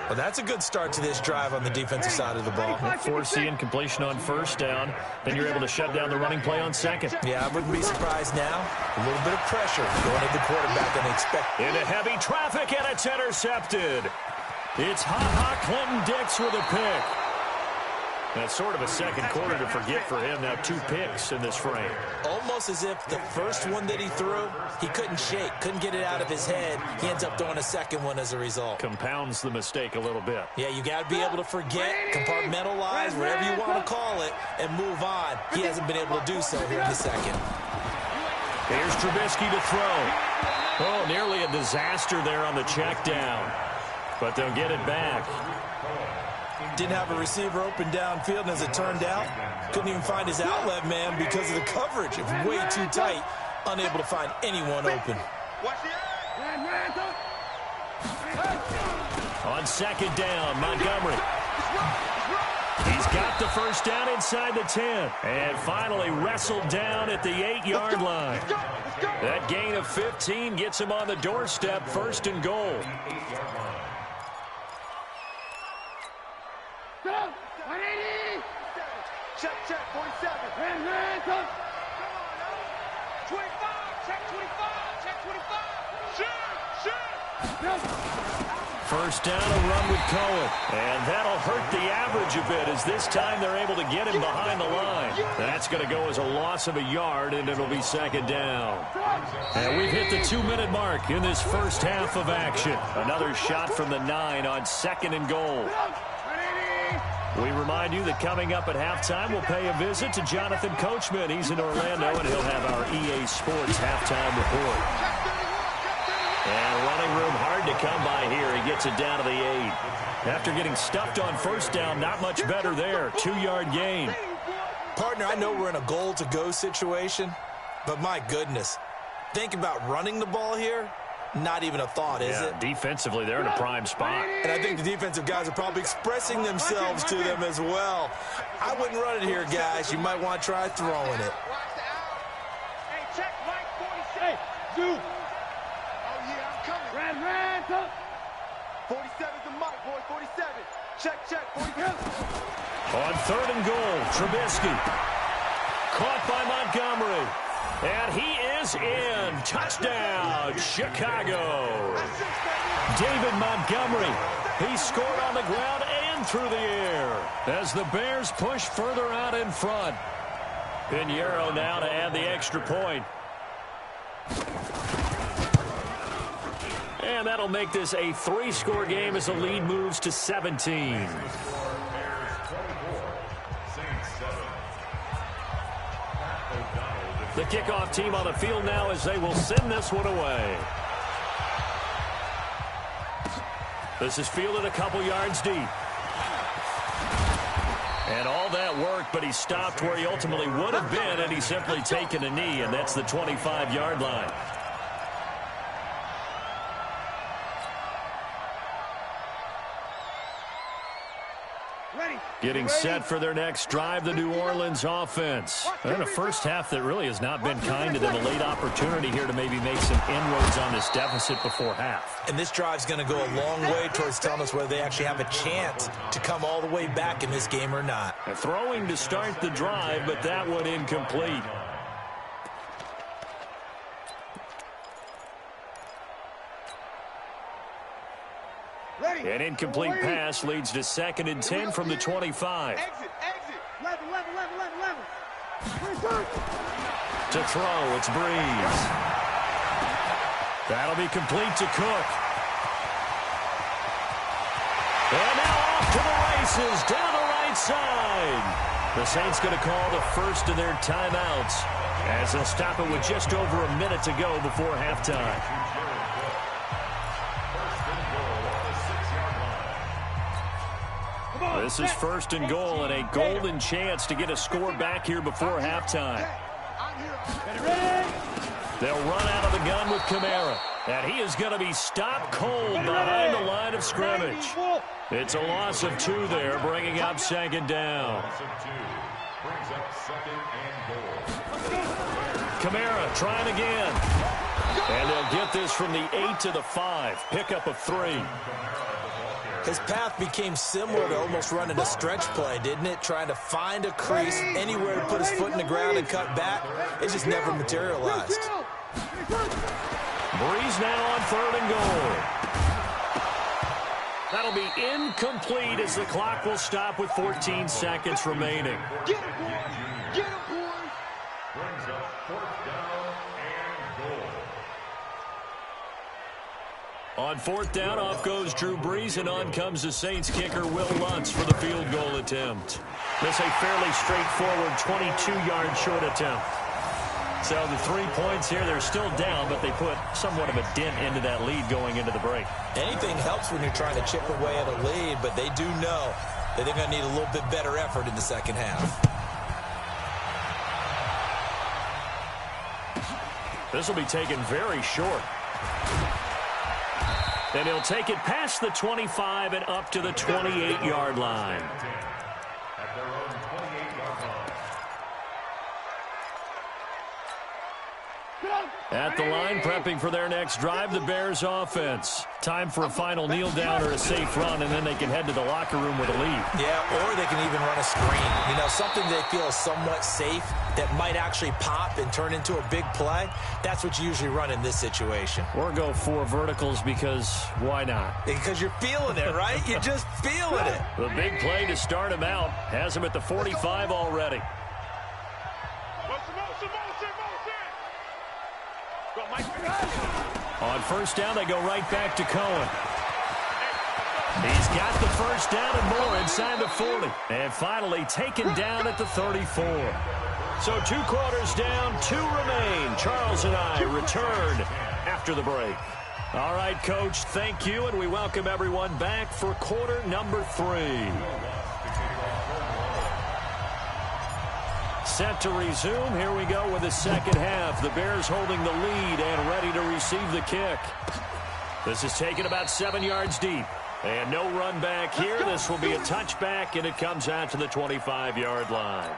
Well, that's a good start to this drive on the defensive side of the ball. Force the incompletion on 1st down. Then you're able to shut down the running play on 2nd. Yeah, I wouldn't be surprised now. A little bit of pressure going at the quarterback and expect. Into heavy traffic, and it's intercepted. It's Ha-Ha Clinton-Dix with a pick. That's sort of a second quarter to forget for him. Now 2 picks in this frame. Almost as if the first one that he threw, he couldn't shake, couldn't get it out of his head. He ends up throwing a second one as a result. Compounds the mistake a little bit. Yeah, you got to be able to forget, compartmentalize, whatever you want to call it, and move on. He hasn't been able to do so here in the second. Here's Trubisky to throw. Oh, nearly a disaster there on the check down. But they'll get it back. Didn't have a receiver open downfield, and as it turned out, couldn't even find his outlet man because of the coverage. It was way too tight, unable to find anyone open. On second down, Montgomery. He's got the first down inside the 10. And finally wrestled down at the 8-yard line. That gain of 15 gets him on the doorstep, 1st and goal. Check, 47. 25, check 25, check 25. Shoot. First down, a run with Cohen. And that'll hurt the average a bit as this time they're able to get him behind the line. That's going to go as a loss of a yard, and it'll be 2nd down. And we've hit the 2-minute mark in this first half of action. Another shot from the 9 on 2nd and goal. We remind you that coming up at halftime, we'll pay a visit to Jonathan Coachman. He's in Orlando, and he'll have our EA Sports halftime report. And running room hard to come by here. He gets it down to the 8. After getting stuffed on first down, not much better there. 2-yard gain. Partner, I know we're in a goal-to-go situation, but my goodness, think about running the ball here. Not even a thought, is it? Defensively, they're in a prime spot. And I think the defensive guys are probably expressing themselves to them as well. I wouldn't run it here, guys. You might want to try throwing it. Hey, check Mike 47. Zoom. Oh, yeah, I'm coming. Ran, 47's the mic, boy, 47. Check, 47. On 3rd and goal, Trubisky. Caught by Montgomery. And he is in. Touchdown, Chicago. David Montgomery. He scored on the ground and through the air as the Bears push further out in front. Pinheiro now to add the extra point. And that'll make this a 3-score game as the lead moves to 17. The kickoff team on the field now as they will send this one away. This is fielded a couple yards deep. And all that worked, but he stopped where he ultimately would have been, and he's simply taken a knee, and that's the 25-yard line. Getting set for their next drive, the New Orleans offense. And a first half that really has not been kind to them. A late opportunity here to maybe make some inroads on this deficit before half. And this drive's going to go a long way towards telling us whether they actually have a chance to come all the way back in this game or not. And throwing to start the drive, but that one incomplete. An incomplete pass leads to 2nd and 10 from the 25. Exit. Level. To throw, it's Breeze. That'll be complete to Cook. And now off to the races, down the right side. The Saints going to call the first of their timeouts as they'll stop it with just over a minute to go before halftime. This is 1st and goal and a golden chance to get a score back here before halftime. They'll run out of the gun with Kamara. And he is going to be stopped cold behind the line of scrimmage. It's a loss of 2 there, bringing up 2nd down. Kamara trying again. And they'll get this from the 8 to the 5. Pickup of 3. His path became similar to almost running a stretch play, didn't it? Trying to find a crease, anywhere to put his foot in the ground and cut back. It just never materialized. Breeze now on 3rd and goal. That'll be incomplete as the clock will stop with 14 seconds remaining. Get him, boys! Get him, boys! Brings up fourth down and goal. On fourth down, off goes Drew Brees, and on comes the Saints kicker, Will Lutz, for the field goal attempt. This a fairly straightforward 22-yard short attempt. So the 3 points here, they're still down, but they put somewhat of a dent into that lead going into the break. Anything helps when you're trying to chip away at a lead, but they do know that they're going to need a little bit better effort in the second half. This will be taken very short. And he'll take it past the 25 and up to the 28-yard line. At their own 28-yard line. At the line, prepping for their next drive, the Bears offense. Time for a final kneel down or a safe run, and then they can head to the locker room with a lead. Yeah, or they can even run a screen. You know, something they feel is somewhat safe that might actually pop and turn into a big play. That's what you usually run in this situation. Or go 4 verticals because why not? Because you're feeling it, right? You're just feeling it. The big play to start him out has him at the 45 already. On first down, they go right back to Cohen. He's got the first down and more inside the 40. And finally taken down at the 34. So 2 quarters down, 2 remain. Charles and I return after the break. All right, Coach, thank you, and we welcome everyone back for quarter number 3. Set to resume. Here we go with the second half. The Bears holding the lead and ready to receive the kick. This is taken about 7 yards deep. And no run back here. This will be a touchback, and it comes out to the 25-yard line.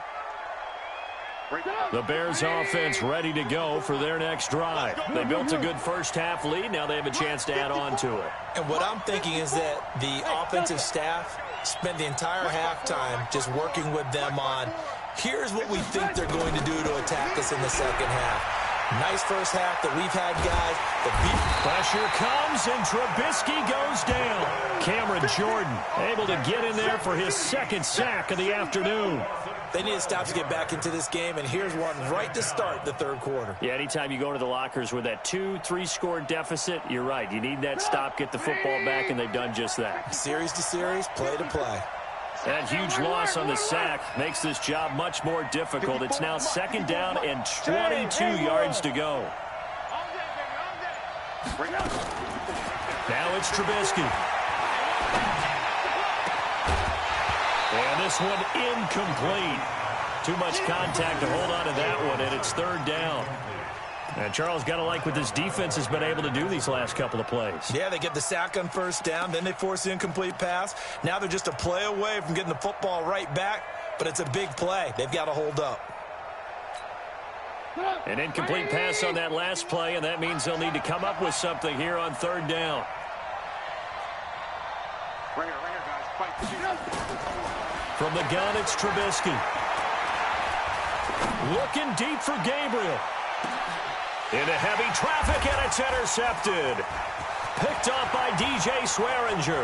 The Bears offense ready to go for their next drive. They built a good first half lead. Now they have a chance to add on to it. And what I'm thinking is that the offensive staff spent the entire halftime just working with them on, here's what we think they're going to do to attack us in the second half. Nice first half that we've had, guys. The pressure comes, and Trubisky goes down. Cameron Jordan able to get in there for his second sack of the afternoon. They need to stop to get back into this game, and here's one right to start the third quarter. Yeah, anytime you go to the lockers with that 2-3 score deficit, you're right. You need that stop, get the football back, and they've done just that. Series to series, play to play. That huge loss on the sack makes this job much more difficult. It's now second down and 22 yards to go. Now it's Trubisky. And this one incomplete. Too much contact to hold on to that one, and it's third down. And Charles, got to like what this defense has been able to do these last couple of plays. Yeah, they get the sack on first down, then they force the incomplete pass. Now they're just a play away from getting the football right back, but it's a big play. They've got to hold up. An incomplete pass on that last play, and that means they'll need to come up with something here on third down. Right here, guys. Fight to do. From the gun, it's Trubisky. Looking deep for Gabriel. Into heavy traffic, and it's intercepted. Picked off by DJ Swearinger.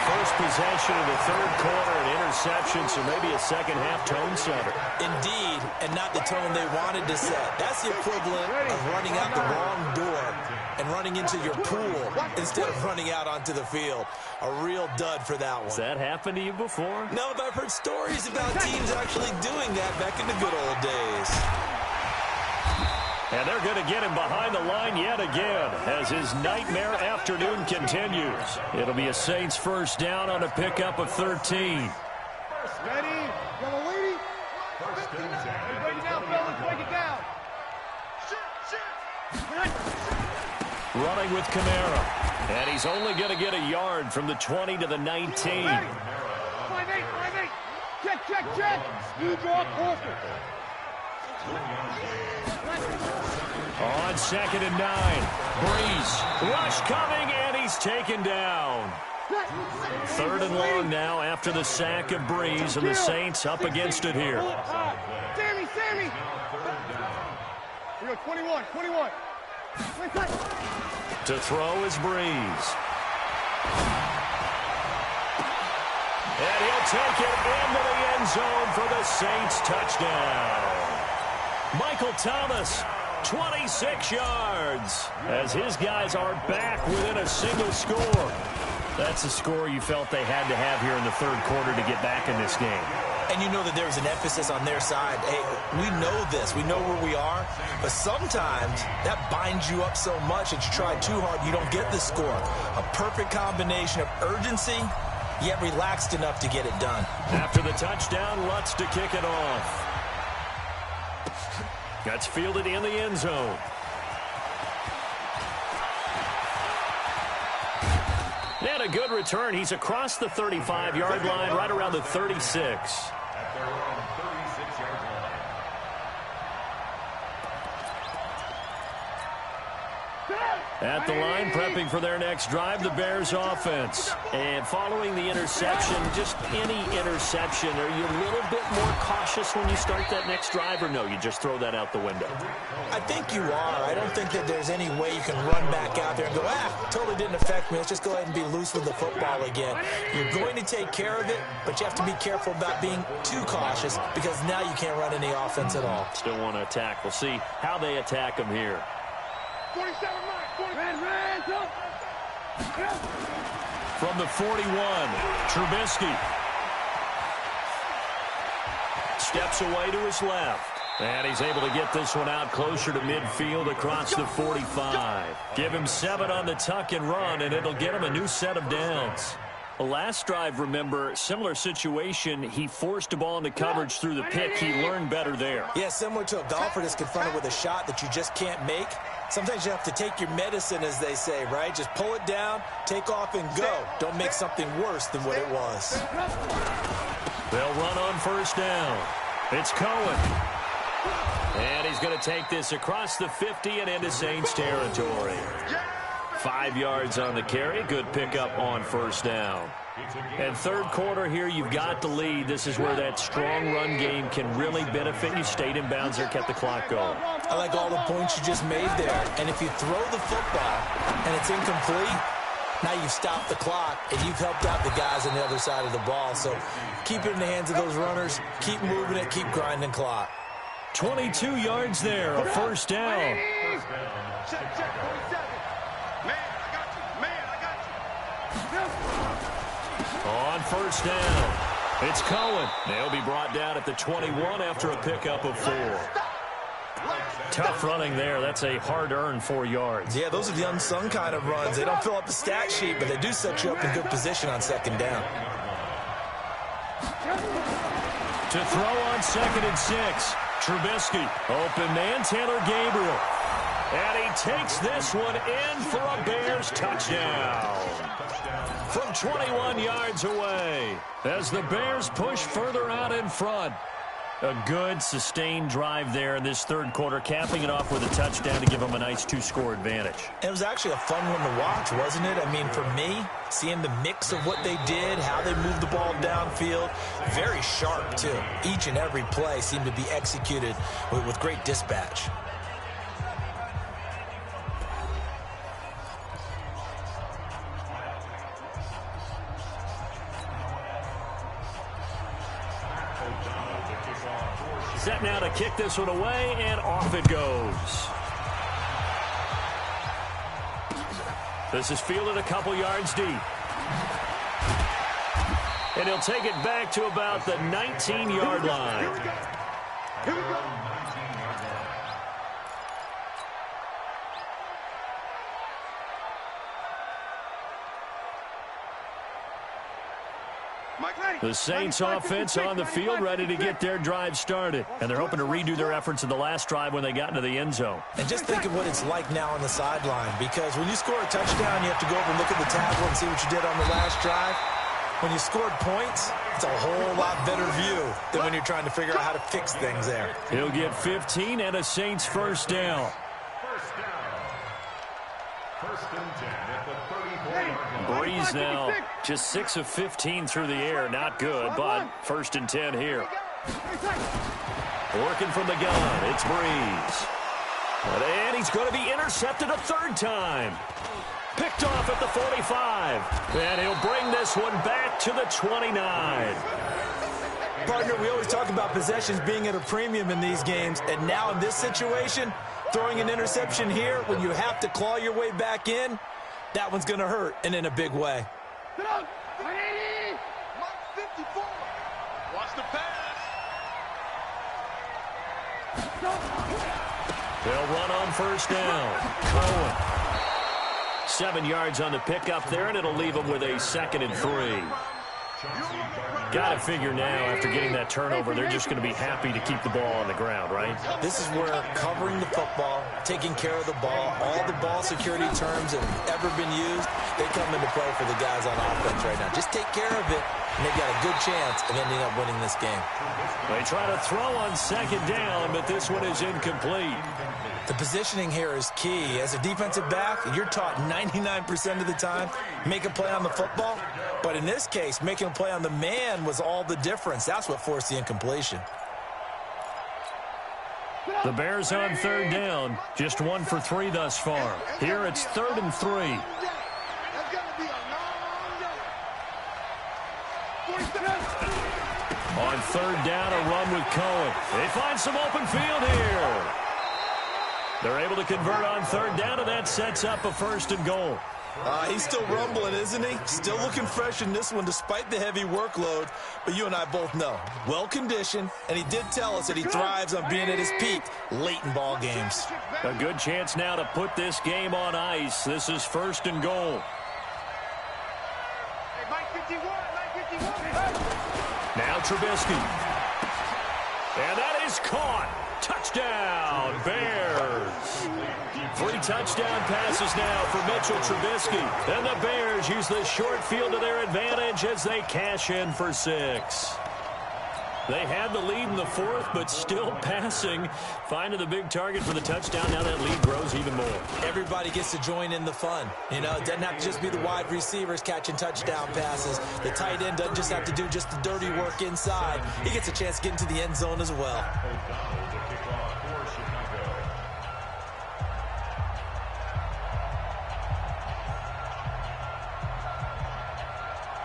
First possession of the third quarter, an interception, so maybe a second-half tone setter. Indeed, and not the tone they wanted to set. That's the equivalent of running out the wrong door and running into your pool instead of running out onto the field. A real dud for that one. Has that happened to you before? No, but I've heard stories about teams actually doing that back in the good old days. And they're going to get him behind the line yet again as his nightmare afternoon continues. It'll be a Saints first down on a pickup of 13. Ready? Got a lady? First and 10. Break it down, fellas. Break it down. Running with Kamara. And he's only going to get a yard from the 20 to the 19. 5-8. Check. You draw closer. On second and 9. Brees. Rush coming, and he's taken down. Third and long now after the sack of Brees, and the Saints up against it here. Sammy. We go 21. To throw is Brees. And he'll take it into the end zone for the Saints touchdown. Michael Thomas, 26 yards, as his guys are back within a single score. That's a score you felt they had to have here in the third quarter to get back in this game. And you know that there was an emphasis on their side. Hey, we know this. We know where we are. But sometimes that binds you up so much that you try too hard, you don't get the score. A perfect combination of urgency, yet relaxed enough to get it done. After the touchdown, Lutz to kick it off. That's fielded in the end zone. And a good return. He's across the 35-yard line, right around the 36. At the line, prepping for their next drive, the Bears offense. And following the interception, just any interception, are you a little bit more cautious when you start that next drive, or no, you just throw that out the window? I think you are. I don't think that there's any way you can run back out there and go, totally didn't affect me. Let's just go ahead and be loose with the football again. You're going to take care of it, but you have to be careful about being too cautious because now you can't run any offense at all. Still want to attack. We'll see how they attack them here. 47 From the 41, Trubisky steps away to his left. And he's able to get this one out closer to midfield across the 45. Give him 7 on the tuck and run, and it'll get him a new set of downs. The last drive, remember, similar situation. He forced a ball into coverage through the pick. He learned better there. Yeah, similar to a golfer that's confronted with a shot that you just can't make. Sometimes you have to take your medicine, as they say, right? Just pull it down, take off, and go. Don't make something worse than what it was. They'll run on first down. It's Cohen. And he's going to take this across the 50 and into Saints territory. 5 yards on the carry. Good pickup on first down. And third quarter here, you've got the lead. This is where that strong run game can really benefit you. Stayed in bounds there, kept the clock going. I like all the points you just made there. And if you throw the football and it's incomplete, now you've stopped the clock and you've helped out the guys on the other side of the ball. So keep it in the hands of those runners. Keep moving it. Keep grinding clock. 22 yards there, a first down. Check, 47. Man, I got you. Man, I got you. On first down, it's Cohen. They'll be brought down at the 21 after a pickup of 4. Tough running there. That's a hard-earned 4 yards. Yeah, those are the unsung kind of runs. They don't fill up the stat sheet, but they do set you up in good position on second down. To throw on 2nd and 6. Trubisky, open man, Taylor Gabriel. And he takes this one in for a Bears touchdown. From 21 yards away, as the Bears push further out in front. A good, sustained drive there in this third quarter, capping it off with a touchdown to give them a nice 2-score advantage. It was actually a fun one to watch, wasn't it? I mean, for me, seeing the mix of what they did, how they moved the ball downfield, very sharp, too. Each and every play seemed to be executed with great dispatch. Set now to kick this one away, and off it goes. This is fielded a couple yards deep. And he'll take it back to about the 19-yard line. Here we go. The Saints offense on the field, ready to get their drive started. And they're hoping to redo their efforts in the last drive when they got into the end zone. And just think of what it's like now on the sideline, because when you score a touchdown, you have to go over and look at the tablet and see what you did on the last drive. When you scored points, it's a whole lot better view than when you're trying to figure out how to fix things there. He'll get 15 and a Saints first down. First and 10 at the 34-yard line. Breeze now just 6 of 15 through the air. Not good, but first and 10 here. Working from the gun, it's Breeze. And he's going to be intercepted a third time. Picked off at the 45. And he'll bring this this one back to the 29. Partner, we always talk about possessions being at a premium in these games, and now in this situation, throwing an interception here when you have to claw your way back in, that one's going to hurt, and in a big way. Mike 54. Watch the pass. They'll run on first down. Cohen. 7 yards on the pickup there, and it'll leave them with a 2nd and 3. Got to figure now, after getting that turnover, they're just going to be happy to keep the ball on the ground, right? This is where covering the football, taking care of the ball, all the ball security terms that have ever been used, they come into play for the guys on offense right now. Just take care of it, and they've got a good chance of ending up winning this game. They try to throw on 2nd down, but this one is incomplete. The positioning here is key. As a defensive back, you're taught 99% of the time, make a play on the football. But in this case, making a play on the man was all the difference. That's what forced the incompletion. The Bears on 3rd down, just 1 for 3 thus far. Here it's 3rd and 3. That's going to be a long day. On 3rd down, a run with Cohen. They find some open field here. They're able to convert on 3rd down, and that sets up a 1st and goal. He's still rumbling, isn't he? Still looking fresh in this one despite the heavy workload. But you and I both know, well-conditioned, and he did tell us that he thrives on being at his peak late in ball games. A good chance now to put this game on ice. This is 1st and goal. Hey, Mike 51, Mike 51. Now Trubisky. And that is caught. Touchdown, Bears. 3 touchdown passes now for Mitchell Trubisky. And the Bears use the short field to their advantage as they cash in for 6. They had the lead in the 4th, but still passing. Finding the big target for the touchdown. Now that lead grows even more. Everybody gets to join in the fun. You know, it doesn't have to just be the wide receivers catching touchdown passes. The tight end doesn't just have to do just the dirty work inside. He gets a chance to get into the end zone as well.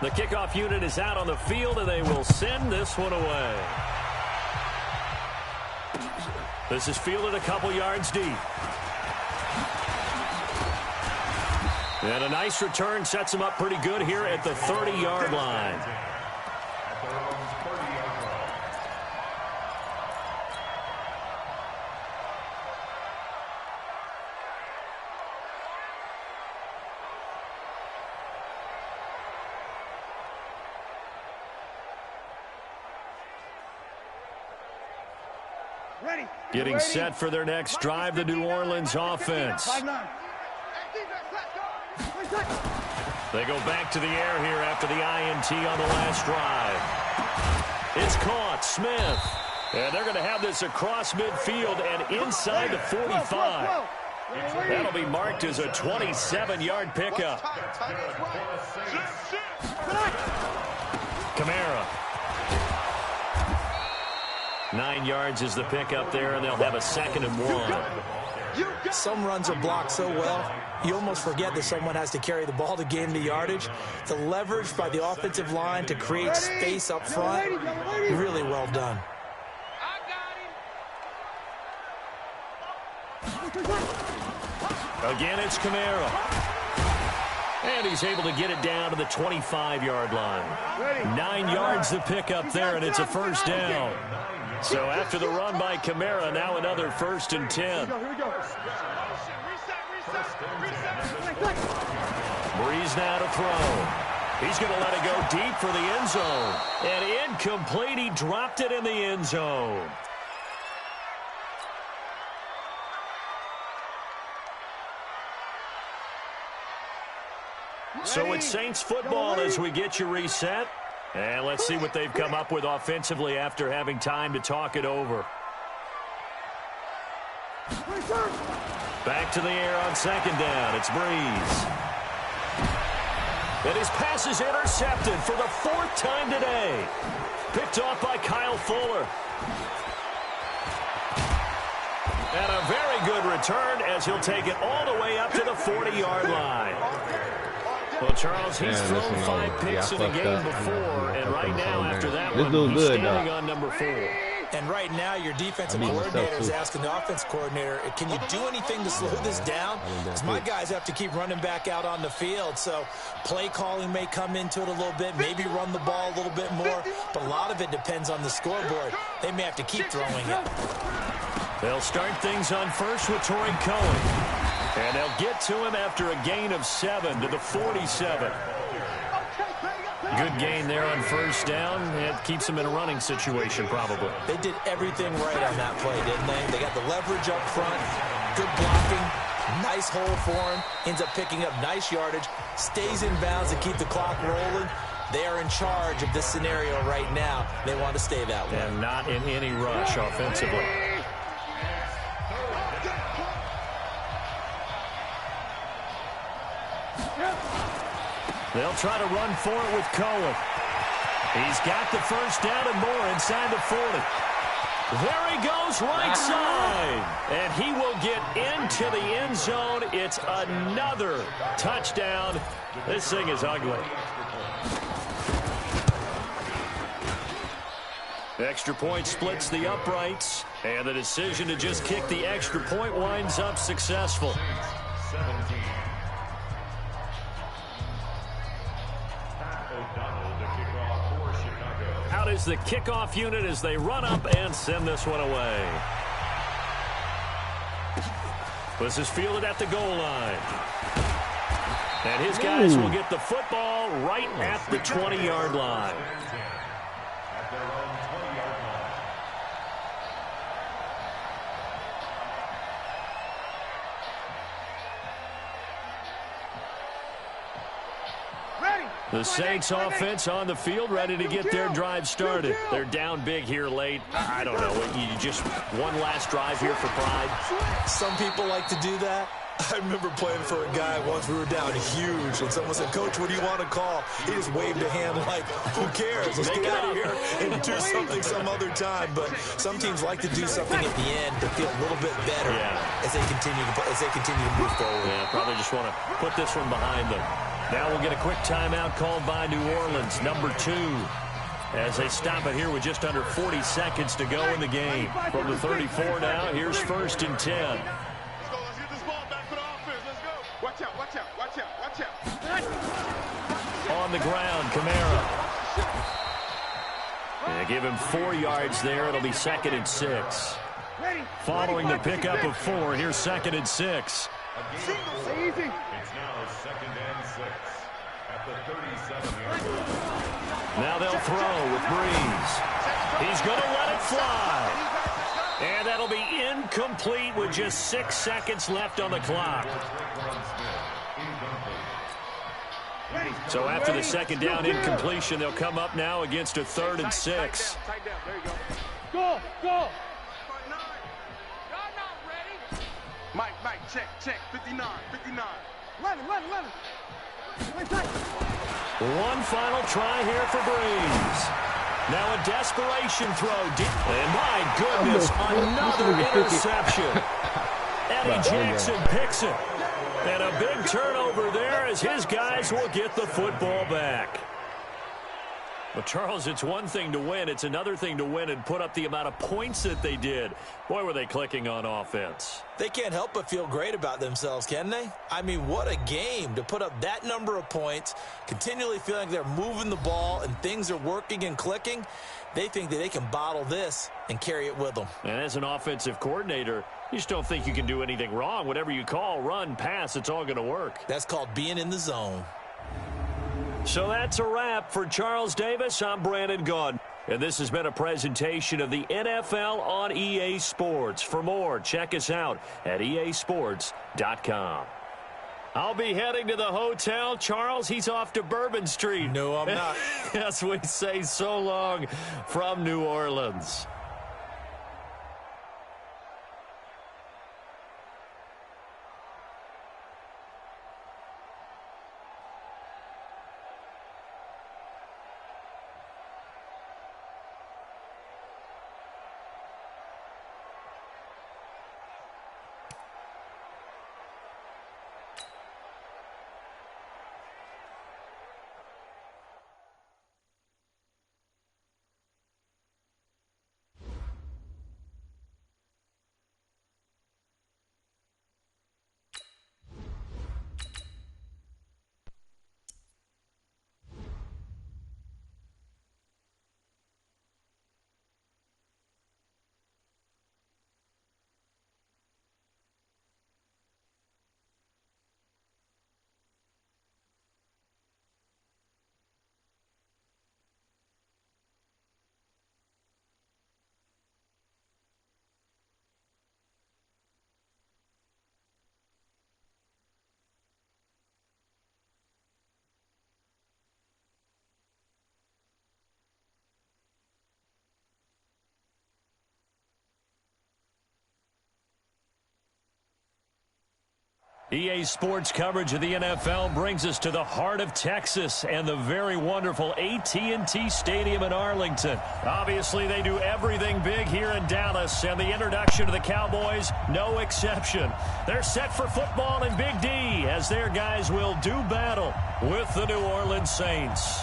The kickoff unit is out on the field, and they will send this one away. This is fielded a couple yards deep. And a nice return sets him up pretty good here at the 30-yard line. Getting set for their next drive, the New Orleans offense. They go back to the air here after the INT on the last drive. It's caught, Smith. And they're going to have this across midfield and inside the 45. That'll be marked as a 27-yard pickup. Kamara. 9 yards is the pickup there, and they'll have a 2nd and 1. Some runs are blocked so well, you almost forget that someone has to carry the ball to gain the yardage. The leverage by the offensive line to create space up front, really well done. Again, it's Kamara. And he's able to get it down to the 25-yard line. 9 yards the pickup there, and it's a 1st down. So after the run by Kamara, now another 1st and 10. Breeze now to throw. He's going to let it go deep for the end zone. And incomplete. He dropped it in the end zone. So it's Saints football as we get you reset. And let's see what they've come up with offensively after having time to talk it over. Back to the air on 2nd down. It's Breeze. And his pass is intercepted for the 4th time today. Picked off by Kyle Fuller. And a very good return as he'll take it all the way up to the 40-yard line. Well, Charles, he's Man, thrown listen, 5 picks in a game before, and right now, after that one, he's standing on number 4. And right now, your defensive coordinator is asking the offense coordinator, can you do anything to slow this down? Because my guys have to keep running back out on the field. So play calling may come into it a little bit, maybe run the ball a little bit more. But a lot of it depends on the scoreboard. They may have to keep throwing it. They'll start things on first with Torrey Cohen. And they'll get to him after a gain of 7 to the 47. Good gain there on first down. It keeps them in a running situation, probably. They did everything right on that play, didn't they? They got the leverage up front, good blocking, nice hole for him, ends up picking up nice yardage, stays in bounds to keep the clock rolling. They are in charge of this scenario right now. They want to stay that way. And not in any rush offensively. They'll try to run for it with Cohen. He's got the first down and more inside the 40. There he goes, right side. And he will get into the end zone. It's another touchdown. This thing is ugly. Extra point splits the uprights. And the decision to just kick the extra point winds up successful. 17. Out is the kickoff unit as they run up and send this one away. This is fielded at the goal line. And his guys will get the football right at the 20-yard line. At their own 20-yard line. The Saints offense on the field, ready to get their drive started. They're down big here late. I don't know. You just one last drive here for pride. Some people like to do that. I remember playing for a guy once. We were down huge, and someone said, "Coach, what do you want to call?" He just waved a hand like, "Who cares? Let's get out of here and do something some other time." But some teams like to do something at the end to feel a little bit better as they continue to move forward. Yeah, probably just want to put this one behind them. Now we'll get a quick timeout called by New Orleans, number 2. As they stop it here with just under 40 seconds to go in the game. From the 34 now, here's 1st and 10. Let's go. Let's get this ball back for the offense. Let's go. Watch out, watch out, watch out, watch out. On the ground, Kamara. They give him 4 yards there. It'll be 2nd and 6. Following the pickup of 4, here's 2nd and 6. It's now 2nd and 6 at the 37-yard line. Now they'll throw with Breeze. He's going to let it fly. And that'll be incomplete with just 6 seconds left on the clock. So after the 2nd down incompletion, they'll come up now against a 3rd and 6. Tight down. There you go. Go. Mike, check. 59. 11. One final try here for Breeze. Now a desperation throw. And my goodness, another interception. Eddie Jackson picks it. And a big turnover there as his guys will get the football back. Well, Charles, it's one thing to win. It's another thing to win and put up the amount of points that they did. Boy, were they clicking on offense. They can't help but feel great about themselves, can they? I mean, what a game to put up that number of points, continually feeling like they're moving the ball and things are working and clicking. They think that they can bottle this and carry it with them. And as an offensive coordinator, you just don't think you can do anything wrong. Whatever you call, run, pass, it's all going to work. That's called being in the zone. So that's a wrap for Charles Davis. I'm Brandon Gaudin. And this has been a presentation of the NFL on EA Sports. For more, check us out at easports.com. I'll be heading to the hotel. Charles, he's off to Bourbon Street. No, I'm not. As we say so long from New Orleans. EA Sports coverage of the NFL brings us to the heart of Texas and the very wonderful AT&T Stadium in Arlington. Obviously, they do everything big here in Dallas, and the introduction to the Cowboys, no exception. They're set for football in Big D as their guys will do battle with the New Orleans Saints.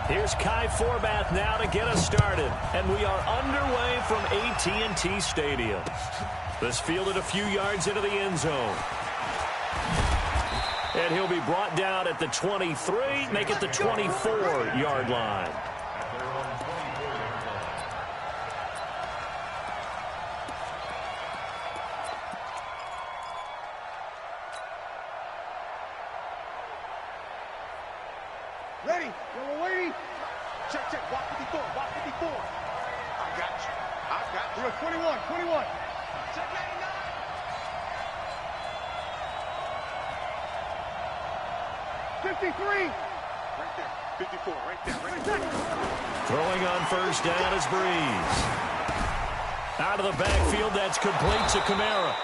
Here's Kai Forbath now to get us started. And we are underway from AT&T Stadium. This fielded a few yards into the end zone. And he'll be brought down at the 23, make it the 24-yard line. Ready? We're waiting. Check, check. Walk 54. Walk 54. I got you. I got you. We're 21. 21. Check 89. 53. Right there. 54. Right there. Right there. Throwing on first down is Breeze. Out of the backfield, that's complete to Kamara.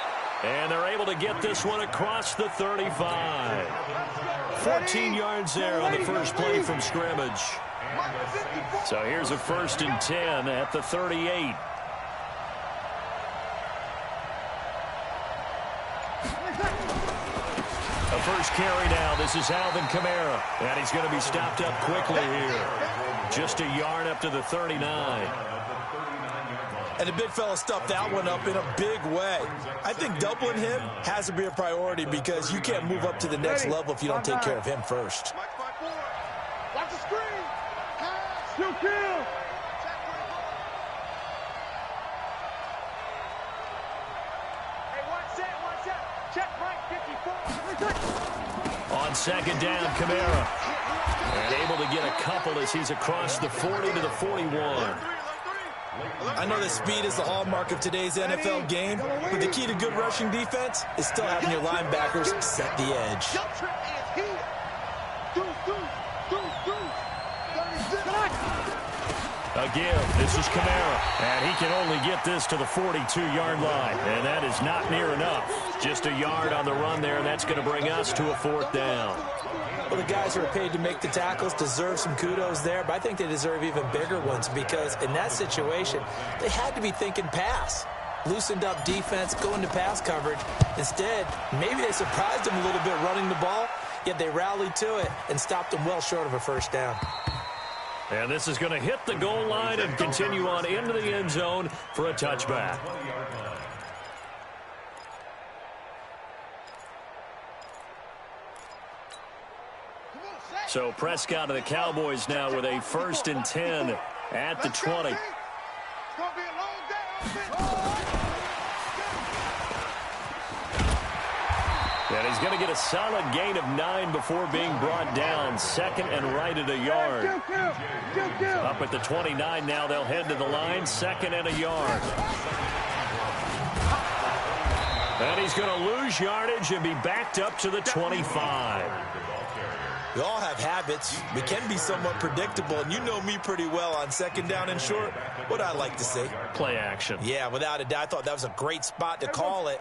And they're able to get this one across the 35. 14 yards there on the first play from scrimmage. So here's a 1st and 10 at the 38. A first carry now. This is Alvin Kamara. And he's going to be stopped up quickly here. Just a yard up to the 39. And the big fella stuffed that one up in a big way. I think doubling him has to be a priority because you can't move up to the next level if you don't take care of him first. Watch the screen. Two kill. Hey, watch that. Check right 54. On second down, Kamara. And able to get a couple as he's across the 40 to the 41. I know that speed is the hallmark of today's NFL game, but the key to good rushing defense is still having your linebackers set the edge. Again, this is Kamara, and he can only get this to the 42-yard line, and that is not near enough. Just a yard on the run there, and that's going to bring us to a 4th down. Well, the guys who are paid to make the tackles deserve some kudos there, but I think they deserve even bigger ones because in that situation, they had to be thinking pass. Loosened up defense, going to pass coverage. Instead, maybe they surprised them a little bit running the ball, yet they rallied to it and stopped them well short of a 1st down. And this is going to hit the goal line and continue on into the end zone for a touchback. So Prescott of the Cowboys now with a 1st and 10 at the 20. And he's going to get a solid gain of 9 before being brought down. 2nd and right at a yard. Up at the 29 now, they'll head to the line. 2nd and a yard. And he's going to lose yardage and be backed up to the 25. We all have habits. We can be somewhat predictable, and you know me pretty well on 2nd down and short. What I like to see. Play action. Yeah, without a doubt. I thought that was a great spot to call it.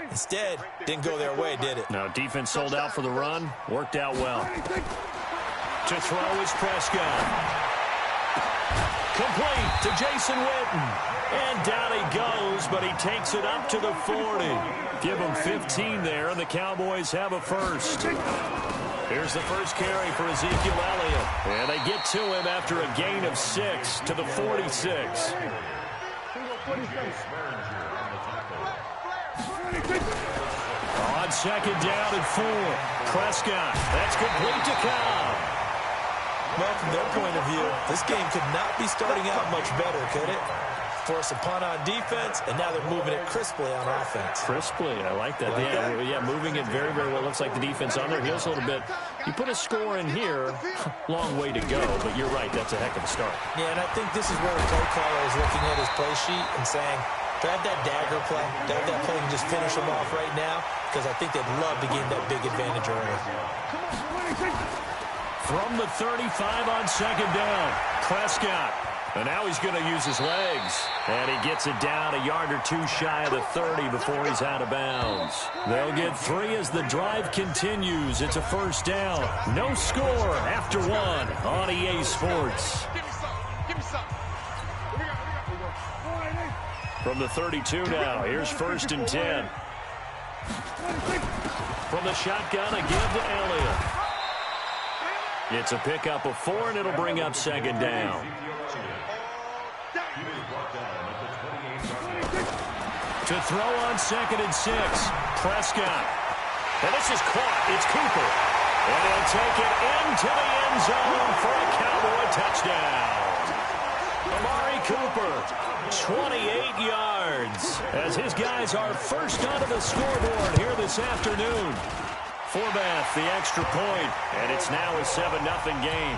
Instead, didn't go their way, did it? No, defense sold out for the run. Worked out well. To throw is Prescott. Complete to Jason Witten. And down he goes, but he takes it up to the 40. Give him 15 there, and the Cowboys have a 1st. Here's the first carry for Ezekiel Elliott. And they get to him after a gain of 6 to the 46. On 2nd down and 4. Prescott. That's complete to Cobb. Well, from their point of view, this game could not be starting out much better, could it? Force a punt on defense, and now they're moving it crisply on offense. Crisply, I like that. Yeah, moving it very, very well. Looks like the defense on their heels a little bit. You put a score in here, long way to go, but you're right, that's a heck of a start. Yeah, and I think this is where the play caller is looking at his play sheet and saying, do I have that dagger play? Do I have that play and just finish them off right now? Because I think they'd love to gain that big advantage early. From the 35 on 2nd down, Prescott. And now he's going to use his legs. And he gets it down a yard or two shy of the 30 before he's out of bounds. They'll get 3 as the drive continues. It's a first down. No score after 1 on EA Sports. Give me some. From the 32 now, here's 1st and 10. From the shotgun, a give to Elliott. It's a pickup of 4, and it'll bring up 2nd down. To throw on 2nd and 6, Prescott. And this is caught. It's Cooper. And he'll take it into the end zone for a Cowboy touchdown. Amari Cooper, 28 yards, as his guys are first onto the scoreboard here this afternoon. Forbath, the extra point, and it's now a 7-0 game.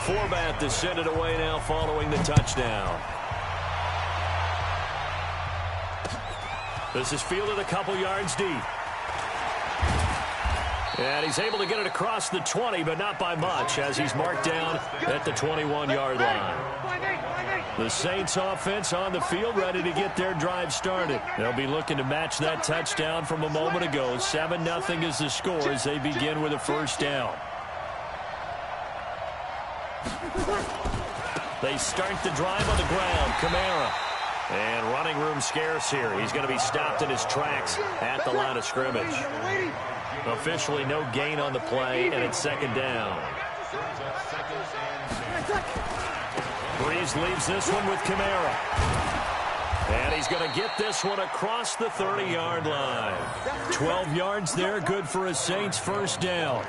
Forbath to send it away now following the touchdown. This is fielded a couple yards deep. And he's able to get it across the 20, but not by much, as he's marked down at the 21-yard line. The Saints offense on the field, ready to get their drive started. They'll be looking to match that touchdown from a moment ago. 7-0 is the score as they begin with a first down. They start the drive on the ground. Kamara. And running room scarce here. He's going to be stopped in his tracks at the line of scrimmage. Officially no gain on the play, and it's 2nd down. Breeze leaves this one with Kamara. And he's going to get this one across the 30-yard line. 12 yards there, good for a Saints first down.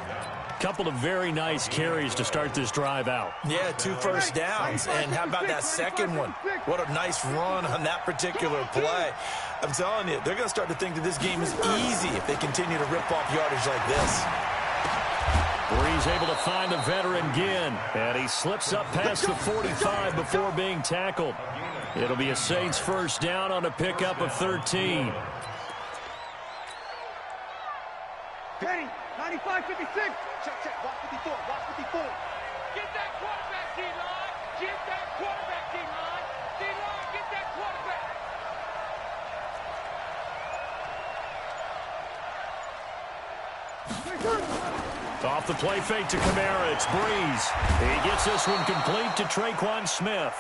Couple of very nice carries to start this drive out. Yeah, 2 first downs. And how about that second one? What a nice run on that particular play. I'm telling you, they're going to start to think that this game is easy if they continue to rip off yardage like this. Breeze able to find the veteran Ginn. And he slips up past the 45 before being tackled. It'll be a Saints first down on a pickup of 13. 95-56. Check. Watch 54. Get that quarterback, D-line. Get that quarterback, D-line. D-line, get that quarterback. Off the play fake to Kamara. It's Breeze. He gets this one complete to Traquan Smith.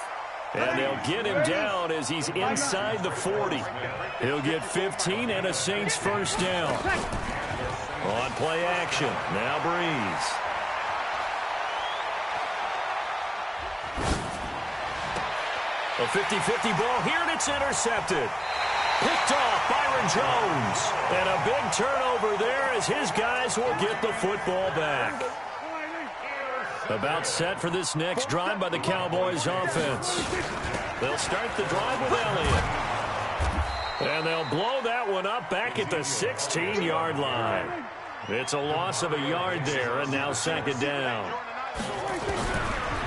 And they'll get him down as he's inside the 40. He'll get 15 and a Saints first down. On play action, now Breeze. A 50-50 ball here, and it's intercepted. Picked off Byron Jones. And a big turnover there as his guys will get the football back. About set for this next drive by the Cowboys offense. They'll start the drive with Elliott. And they'll blow that one up back at the 16-yard line. It's a loss of a yard there, and now 2nd down.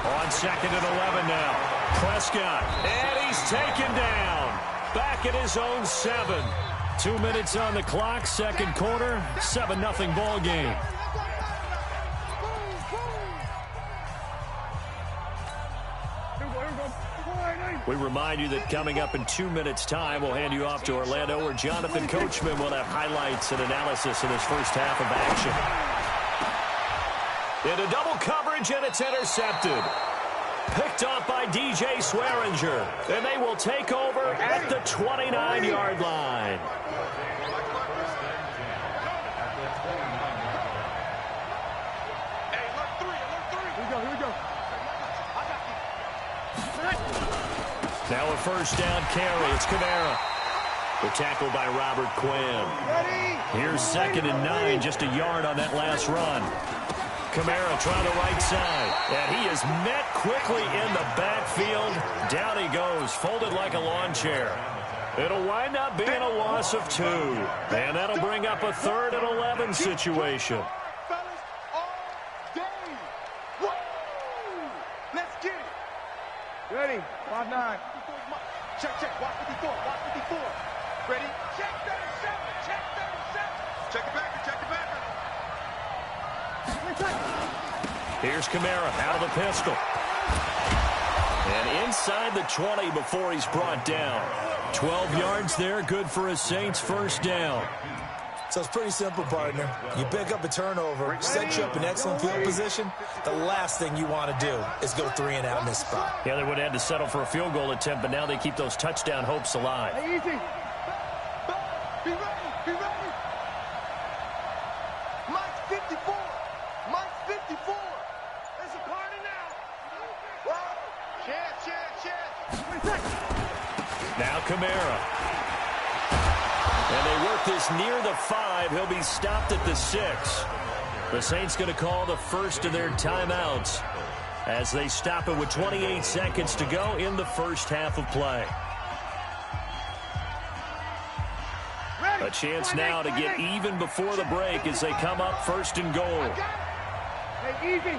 On 2nd and 11 now. Prescott, and he's taken down. Back at his own 7. 2 minutes on the clock, 2nd quarter, 7-0 ball game. We remind you that coming up in 2 minutes' time, we'll hand you off to Orlando, where Jonathan Coachman will have highlights and analysis in his first half of action. Into double coverage, and it's intercepted. Picked off by DJ Swearinger, and they will take over at the 29-yard line. Now a first down carry. It's Kamara. The tackle by Robert Quinn. Here's 2nd and 9, just a yard on that last run. Kamara trying the right side, and he is met quickly in the backfield. Down he goes, folded like a lawn chair. It'll wind up being a loss of 2, and that'll bring up a 3rd and 11 situation. Let's get it. Ready, 5-9. Check. Watch 54. Ready? Check 37. Check it back. Here's Kamara out of the pistol. And inside the 20 before he's brought down. 12 yards there, good for a Saints first down. So it's pretty simple, partner. You pick up a turnover, set you up in excellent field position. The last thing you want to do is go 3 and out in this spot. Yeah, they would have had to settle for a field goal attempt, but now they keep those touchdown hopes alive. Hey, easy. Be ready. Be ready. Mike's 54. Mike's 54. There's a party now. Chance. Now Kamara. And they work this near the 5. He'll be stopped at the 6. The Saints going to call the first of their timeouts as they stop it with 28 seconds to go in the first half of play. A chance now to get even before the break as they come up first and goal. Hey, easy.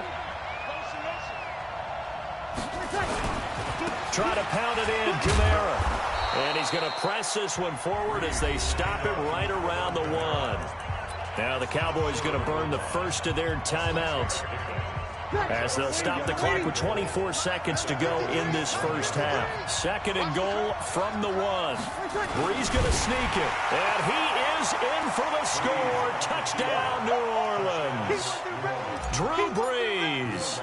Try to pound it in, Kamara. And he's going to press this one forward as they stop him right around the 1. Now the Cowboys going to burn the first of their timeouts as they'll stop the clock with 24 seconds to go in this first half. Second and goal from the 1. Brees going to sneak it. And he is in for the score. Touchdown, New Orleans. Drew Brees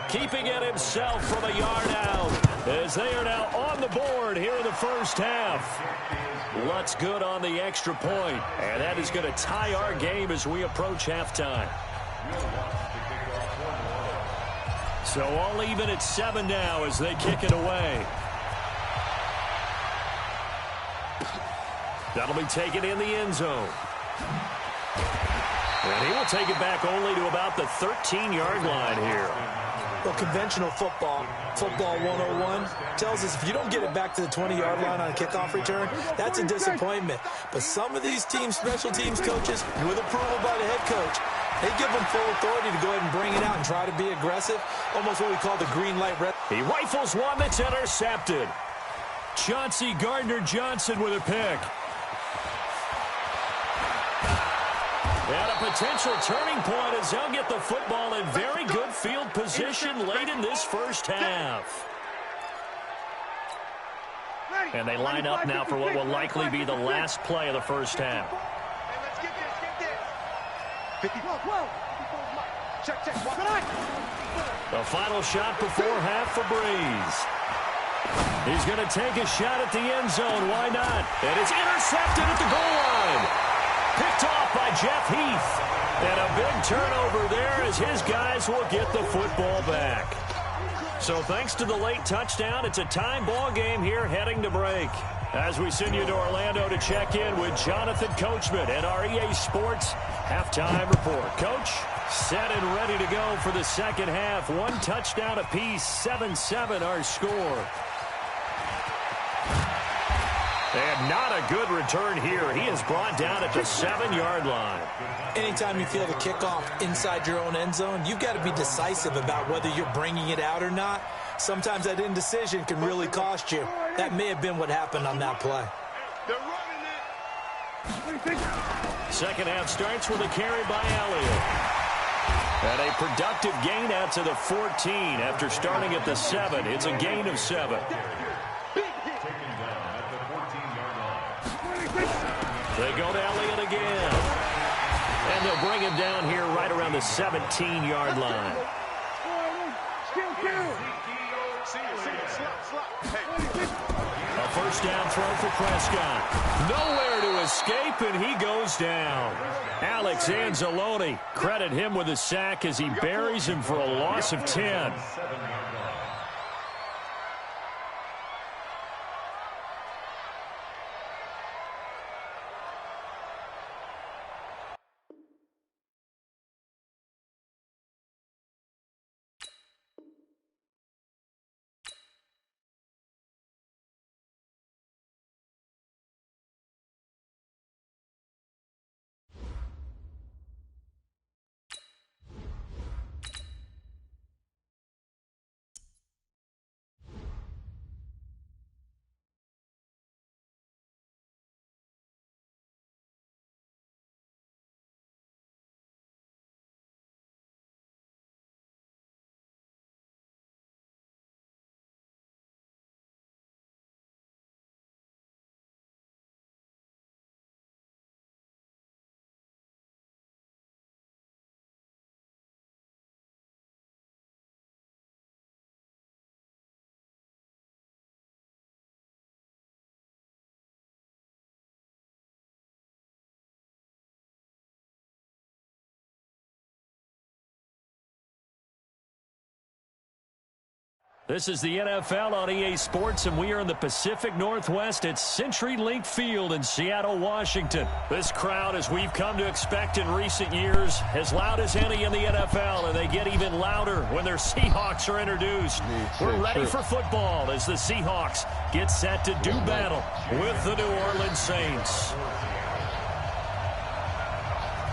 keeping it himself from a yard out as they are now on the board here in the first half. Lutz good on the extra point, and that is going to tie our game as we approach halftime. So all even at 7 now as they kick it away. That'll be taken in the end zone. And he will take it back only to about the 13-yard line here. Well, conventional football 101, tells us if you don't get it back to the 20-yard line on a kickoff return, that's a disappointment. But some of these teams, special teams coaches, with approval by the head coach, they give them full authority to go ahead and bring it out and try to be aggressive, almost what we call the green light red. He rifles one that's intercepted. Chauncey Gardner-Johnson with a pick. And a potential turning point as they'll get the football in very good field position late in this first half. And they line up now for what will likely be the last play of the first half. Let's get this. 50. Check. The final shot before half for Brees. He's going to take a shot at the end zone. Why not? And it's intercepted at the goal line. Picked off by Jeff Heath. And a big turnover there as his guys will get the football back. So thanks to the late touchdown, it's a time ball game here heading to break. As we send you to Orlando to check in with Jonathan Coachman at our EA Sports Halftime Report. Coach, set and ready to go for the second half. One touchdown apiece, 7-7 our score. And not a good return here. He is brought down at the 7-yard line. Anytime you feel the kickoff inside your own end zone, you've got to be decisive about whether you're bringing it out or not. Sometimes that indecision can really cost you. That may have been what happened on that play. They're running it. Second half starts with a carry by Elliott. And a productive gain out to the 14 after starting at the 7. It's a gain of 7. They go to Elliott again. And they'll bring him down here right around the 17-yard line. A first down throw for Prescott. Nowhere to escape, and he goes down. Alex Anzalone, credit him with a sack as he buries him for a loss of 10. This is the NFL on EA Sports, and we are in the Pacific Northwest at CenturyLink Field in Seattle, Washington. This crowd, as we've come to expect in recent years, as loud as any in the NFL, and they get even louder when their Seahawks are introduced. We're ready for football as the Seahawks get set to do battle with the New Orleans Saints.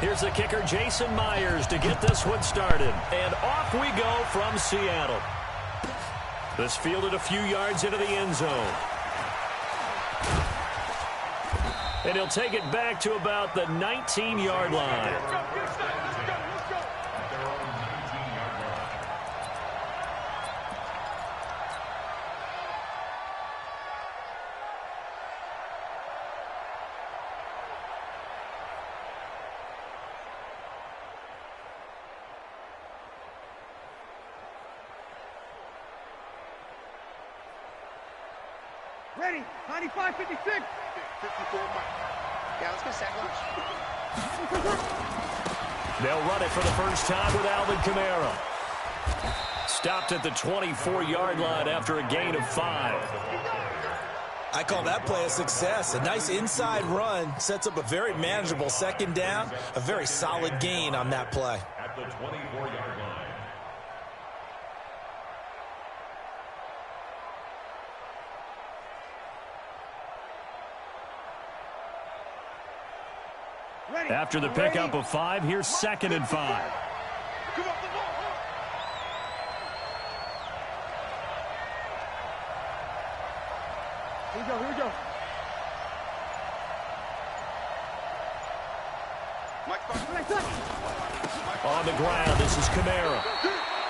Here's the kicker, Jason Myers, to get this one started. And off we go from Seattle. This fielded a few yards into the end zone. And he'll take it back to about the 19-yard line. Ready, 95, 56. 54, Mike. Yeah, let's go sack lunch. They'll run it for the first time with Alvin Kamara. Stopped at the 24-yard line after a gain of 5. I call that play a success. A nice inside run sets up a very manageable second down. A very solid gain on that play. At the 24-yard line. After the pickup of 5, here's 2nd and 5. Come up the ball. Here we go, here we go. On the ground, this is Kamara.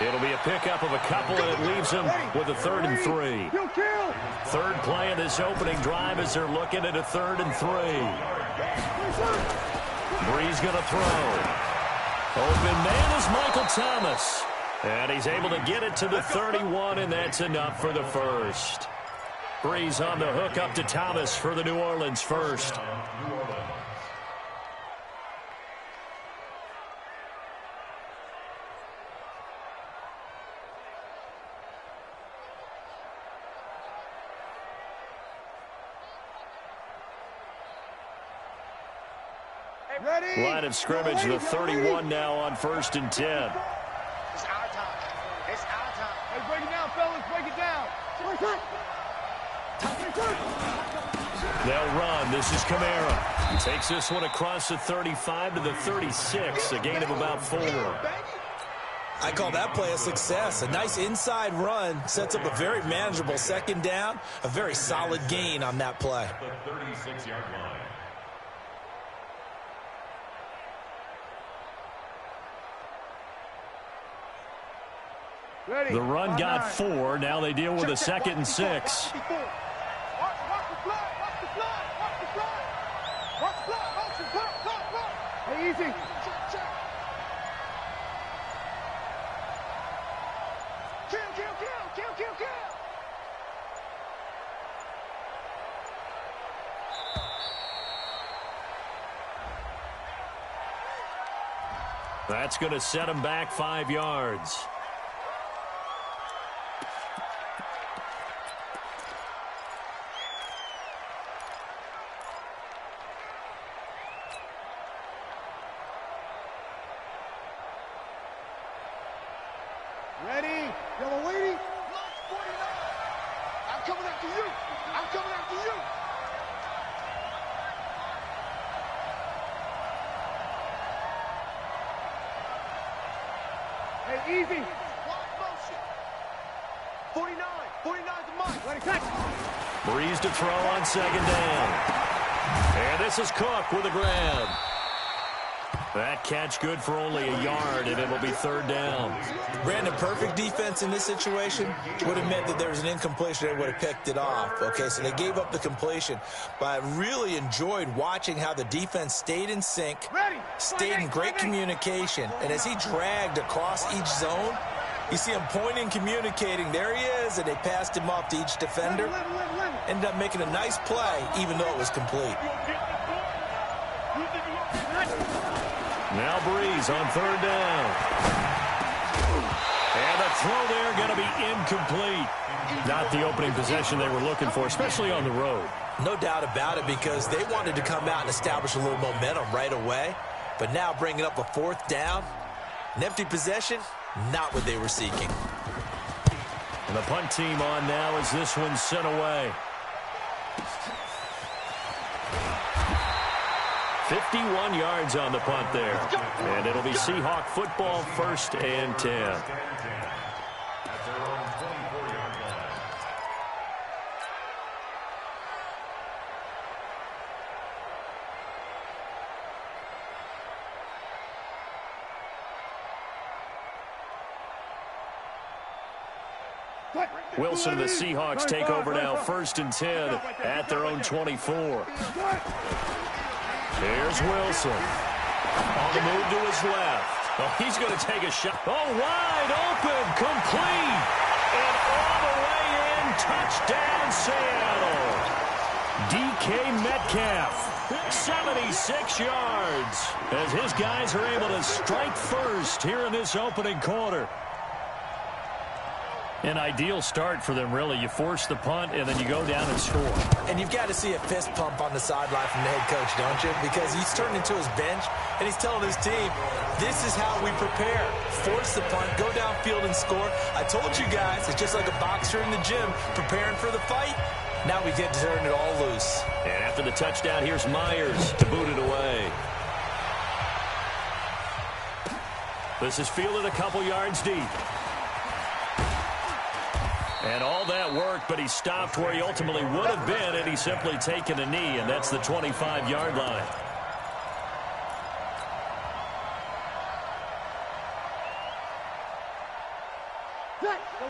It'll be a pickup of a couple, and it leaves him with a 3rd and 3. Third play of this opening drive as they're looking at a 3rd and 3. Brees going to throw. Open man is Michael Thomas. And he's able to get it to the 31, and that's enough for the first. Brees on the hook up to Thomas for the New Orleans first. Line of scrimmage, the 31 now on 1st and 10. It's our time. It's our time. Hey, break it down, fellas. Break it down. They'll run. This is Kamara. He takes this one across the 35 to the 36, a gain of about 4. I call that play a success. A nice inside run sets up a very manageable second down. A very solid gain on that play. The 36-yard line. Ready. The run got 4. Now they deal with a 2nd and 6. Watch the fly. Watch the fly. Watch the fly. Watch the fly. Watch the fly. Hey, easy. Check. Kill. That's going to set him back 5 yards. Ready. Yellow lady. Lock 49. I'm coming after you. Hey, easy. Block motion. 49. 49's the mark. Ready, catch. Brees to throw on 2nd down. And this is Cook with a grab. That catch good for only a yard, and it'll be 3rd down. Brandon, perfect defense in this situation would have meant that there was an incompletion. They would have picked it off. Okay, so they gave up the completion. But I really enjoyed watching how the defense stayed in sync, stayed in great communication. And as he dragged across each zone, you see him pointing, communicating. There he is, and they passed him off to each defender. Ended up making a nice play, even though it was complete. Now Brees on 3rd down. And the throw there going to be incomplete. Not the opening possession they were looking for, especially on the road. No doubt about it, because they wanted to come out and establish a little momentum right away. But now bringing up a fourth down, an empty possession, not what they were seeking. And the punt team on now as this one's sent away. 51 yards on the punt there. And it'll be Seahawk football, 1st and 10. Wilson and the Seahawks take over now, 1st and 10 at their own 24. Here's Wilson. On the move to his left. Oh, he's going to take a shot. Oh, wide open, complete. And all the way in, touchdown Seattle. DK Metcalf, 76 yards, as his guys are able to strike first here in this opening quarter. An ideal start for them, really. You force the punt, and then you go down and score. And you've got to see a fist pump on the sideline from the head coach, don't you? Because he's turned into his bench, and he's telling his team, this is how we prepare. Force the punt, go downfield and score. I told you guys, it's just like a boxer in the gym preparing for the fight. Now we get to turn it all loose. And after the touchdown, here's Myers to boot it away. This is fielded a couple yards deep. And all that work, but he stopped where he ultimately would have been had he simply taken a knee, and that's the 25-yard line.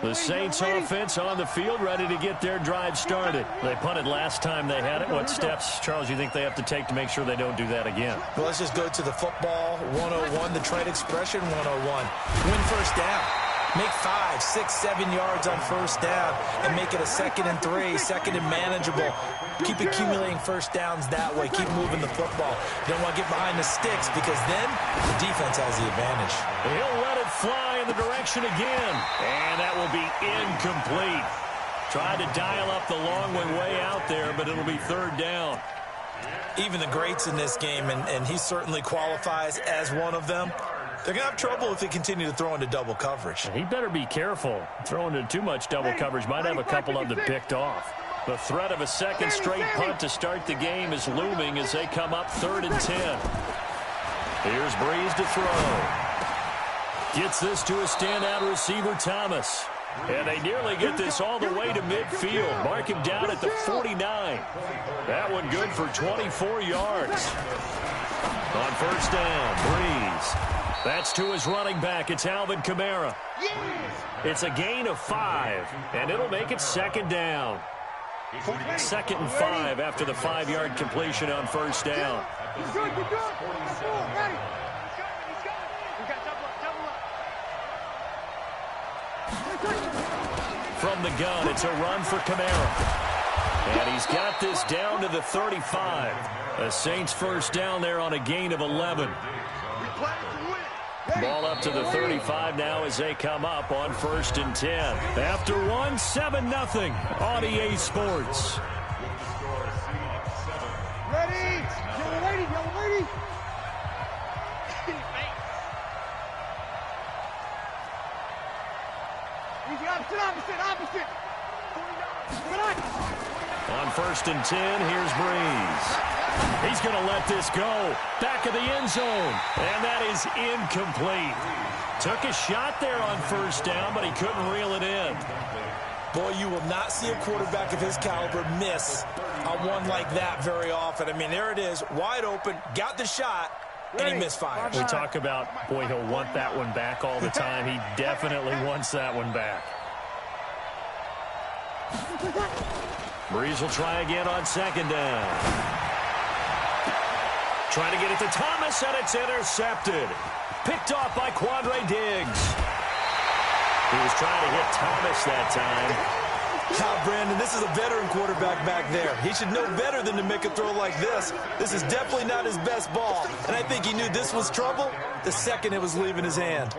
The Saints offense on the field, ready to get their drive started. They punted last time they had it. What steps, Charles, you think they have to take to make sure they don't do that again? Well, let's just go to the football 101, the trade expression 101. Win first down. Make 5, 6, 7 yards on first down and make it a 2nd and 3, 2nd and manageable. Keep accumulating first downs that way. Keep moving the football. You don't want to get behind the sticks because then the defense has the advantage. He'll let it fly in the direction again. And that will be incomplete. Tried to dial up the long way out there, but it'll be 3rd down. Even the greats in this game, and he certainly qualifies as one of them, they're going to have trouble if they continue to throw into double coverage. He better be careful. Throwing into too much double coverage might have a couple of them picked off. The threat of a second straight punt to start the game is looming as they come up 3rd and 10. Here's Breeze to throw. Gets this to a standout receiver, Thomas. And they nearly get this all the way to midfield. Mark him down at the 49. That one good for 24 yards. On first down, Breeze. That's to his running back. It's Alvin Kamara. It's a gain of 5, and it'll make it 2nd down. 2nd and 5 after the 5-yard completion on first down. From the gun, it's a run for Kamara. And he's got this down to the 35. The Saints first down there on a gain of 11. Ball up to the 35 now as they come up on 1st and 10. After 1, 7-0 on EA Sports. Ready? Yellow lady, yellow lady. Easy, opposite. On 1st and 10, here's Breeze. He's going to let this go. Back of the end zone. And that is incomplete. Took a shot there on first down, but he couldn't reel it in. Boy, you will not see a quarterback of his caliber miss on one like that very often. I mean, there it is, wide open, got the shot, and he misfires. We talk about, boy, he'll want that one back all the time. He definitely wants that one back. Breeze will try again on 2nd down. Trying to get it to Thomas, and it's intercepted. Picked off by Quandre Diggs. He was trying to hit Thomas that time. Now, Brandon, this is a veteran quarterback back there. He should know better than to make a throw like this. This is definitely not his best ball, and I think he knew this was trouble the second it was leaving his hand.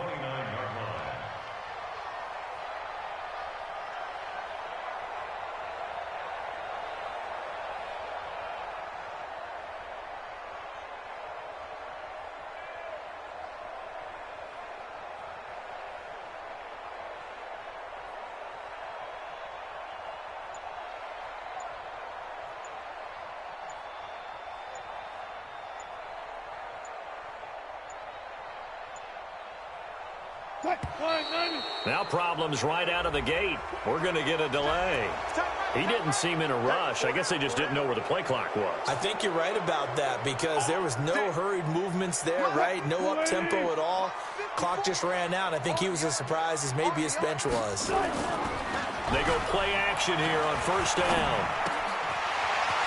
Now problems right out of the gate. We're going to get a delay. He didn't seem in a rush. I guess they just didn't know where the play clock was. I think you're right about that because there was no hurried movements there, right? No up-tempo at all. Clock just ran out. I think he was as surprised as maybe his bench was. They go play action here on first down.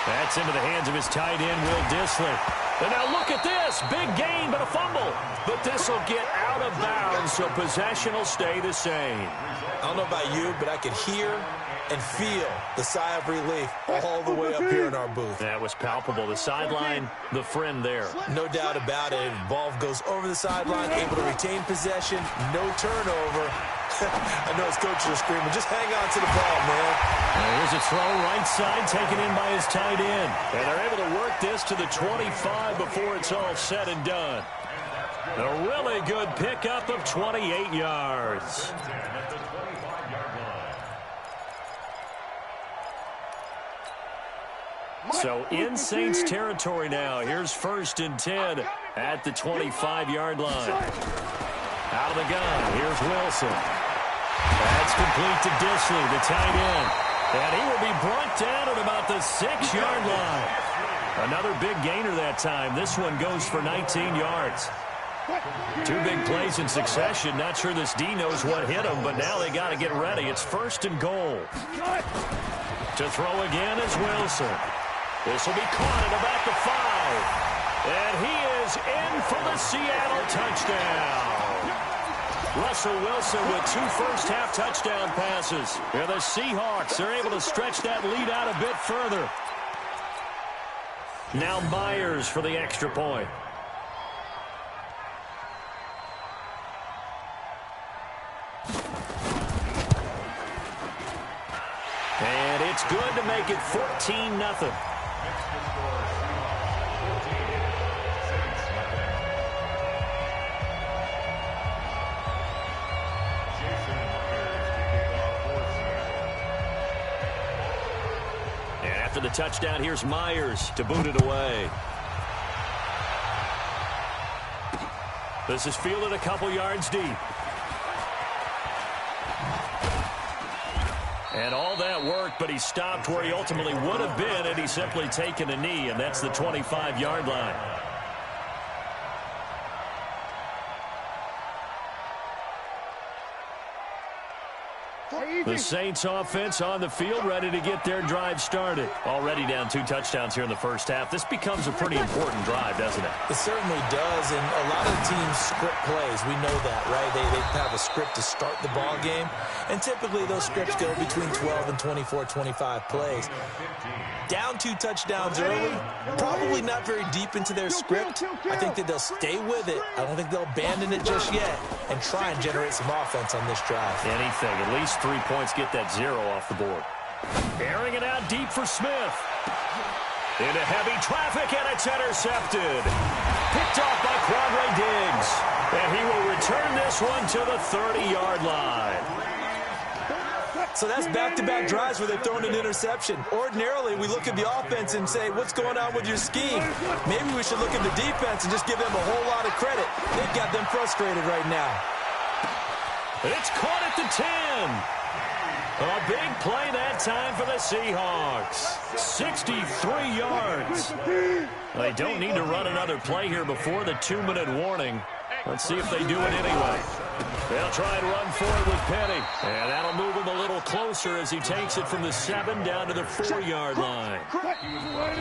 That's into the hands of his tight end, Will Dissly. And now look at this. Big gain, but a fumble. But this will get out of bounds, so possession will stay the same. I don't know about you, but I could hear and feel the sigh of relief all the way up here in our booth. That was palpable. The sideline, the friend there. No doubt about it. Ball goes over the sideline, able to retain possession, no turnover. I know his coaches are screaming, just hang on to the ball, man. Here's a throw right side, taken in by his tight end. And they're able to work this to the 25 before it's all said and done. A really good pickup of 28 yards. So in Saints territory now. Here's 1st and 10 at the 25-yard line. Out of the gun. Here's Wilson. That's complete to Dissly, the tight end. And he will be brought down at about the 6-yard line. Another big gainer that time. This one goes for 19 yards. 2 big plays in succession. Not sure this D knows what hit him, but now they got to get ready. It's 1st and goal. To throw again is Wilson. This will be caught at about the 5. And he is in for the Seattle touchdown. Russell Wilson with 2 first-half touchdown passes. And the Seahawks are able to stretch that lead out a bit further. Now Myers for the extra point. And it's good to make it 14-0. After the touchdown, here's Myers to boot it away. This is fielded a couple yards deep. And all that worked, but he stopped where he ultimately would have been had he simply taken a knee, and that's the 25-yard line. The Saints offense on the field, ready to get their drive started. Already down 2 touchdowns here in the first half. This becomes a pretty important drive, doesn't it? It certainly does, and a lot of teams script plays. We know that, right? They have a script to start the ball game, and typically those scripts go between 12 and 24, 25 plays. Down 2 touchdowns early, probably not very deep into their script. I think that they'll stay with it. I don't think they'll abandon it just yet and try and generate some offense on this drive. Anything, at least 3 points, get that 0 off the board. Airing it out deep for Smith. Into heavy traffic, and it's intercepted. Picked off by Quandre Diggs. And he will return this one to the 30-yard line. So that's back-to-back drives where they've thrown an interception. Ordinarily, we look at the offense and say, what's going on with your scheme? Maybe we should look at the defense and just give them a whole lot of credit. They've got them frustrated right now. It's caught at the 10. A big play that time for the Seahawks. 63 yards. They don't need to run another play here before the 2-minute warning. Let's see if they do it anyway. They'll try and run for it with Penny. And that'll move him a little closer as he takes it from the 7 down to the 4-yard line.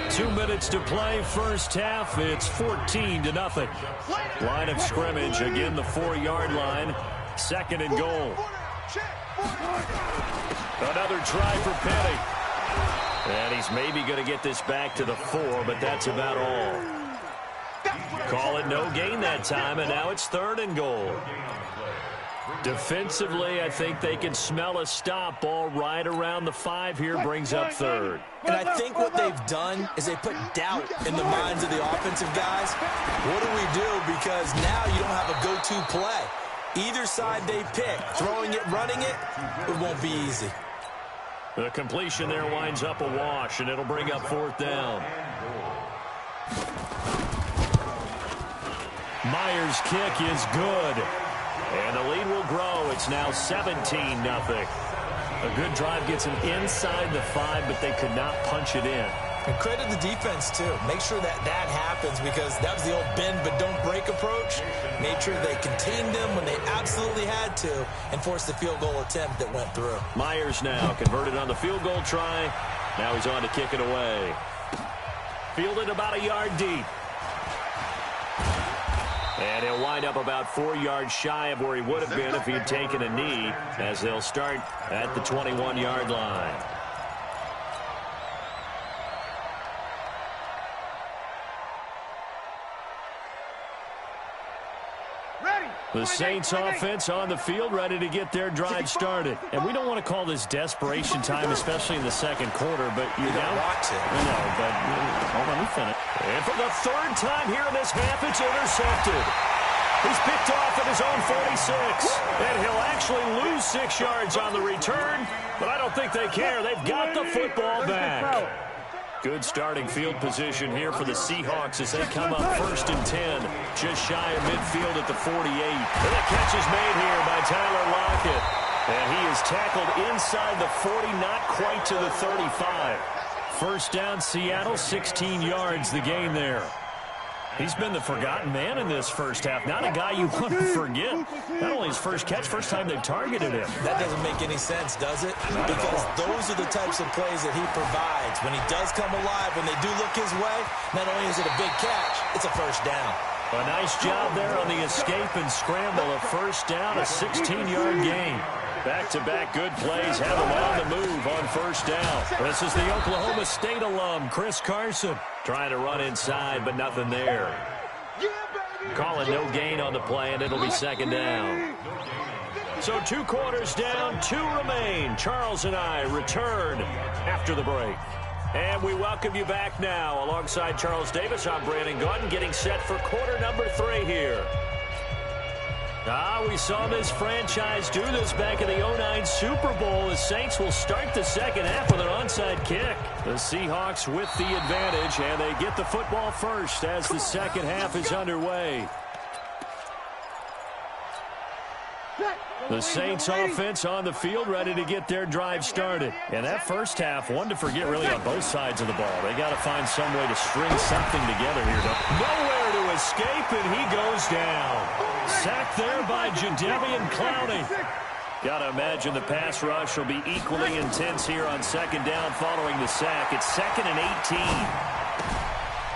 2 minutes to play first half. It's 14-0. Line of scrimmage, again the 4-yard line. 2nd and goal. Another try for Penny. And he's maybe going to get this back to the 4, but that's about all. Call it no gain that time, and now it's 3rd and goal. Defensively, I think they can smell a stop ball right around the 5 here, brings up 3rd. And I think what they've done is they put doubt in the minds of the offensive guys. What do we do? Because now you don't have a go-to play. Either side they pick, throwing it, running it, it won't be easy. The completion there winds up a wash, and it'll bring up 4th down. Myers' kick is good. And the lead will grow. It's now 17-0. A good drive gets them inside the 5, but they could not punch it in. And credit the defense, too. Make sure that happens, because that was the old bend but don't break approach. Made sure they contained them when they absolutely had to and forced the field goal attempt that went through. Myers now converted on the field goal try. Now he's on to kick it away. Fielded about a yard deep. And he'll wind up about 4 yards shy of where he would have been if he had taken a knee, as they'll start at the 21-yard line. The Saints offense on the field, ready to get their drive started. And we don't want to call this desperation time, especially in the second quarter, but you know. No, but hold on, let me finish. And for the third time here in this half, it's intercepted. He's picked off at his own 46. And he'll actually lose 6 yards on the return, but I don't think they care. They've got the football back. Good starting field position here for the Seahawks as they come up 1st and 10, just shy of midfield at the 48. And the catch is made here by Tyler Lockett. And he is tackled inside the 40, not quite to the 35. First down, Seattle, 16 yards the gain there. He's been the forgotten man in this first half. Not a guy you want to forget. Not only his first catch, first time they've targeted him. That doesn't make any sense, does it? Because those are the types of plays that he provides. When he does come alive, when they do look his way, not only is it a big catch, it's a first down. A nice job there on the escape and scramble. A first down, a 16-yard gain. Back-to-back good plays have him on the move on first down. This is the Oklahoma State alum, Chris Carson, trying to run inside, but nothing there. Calling no gain on the play, and it'll be second down. So 2 quarters down, 2 remain. Charles and I return after the break. And we welcome you back now. Alongside Charles Davis, I'm Brandon Gordon, getting set for quarter number 3 here. We saw this franchise do this back in the 09 Super Bowl. The Saints will start the second half with an onside kick. The Seahawks with the advantage, and they get the football first as the second half is underway. The Saints offense on the field, ready to get their drive started. And that first half, one to forget really on both sides of the ball. They got to find some way to string something together here. Nowhere to escape, and he goes down. Sacked there by Jadeveon Clowney. Got to imagine the pass rush will be equally intense here on second down following the sack. It's 2nd and 18.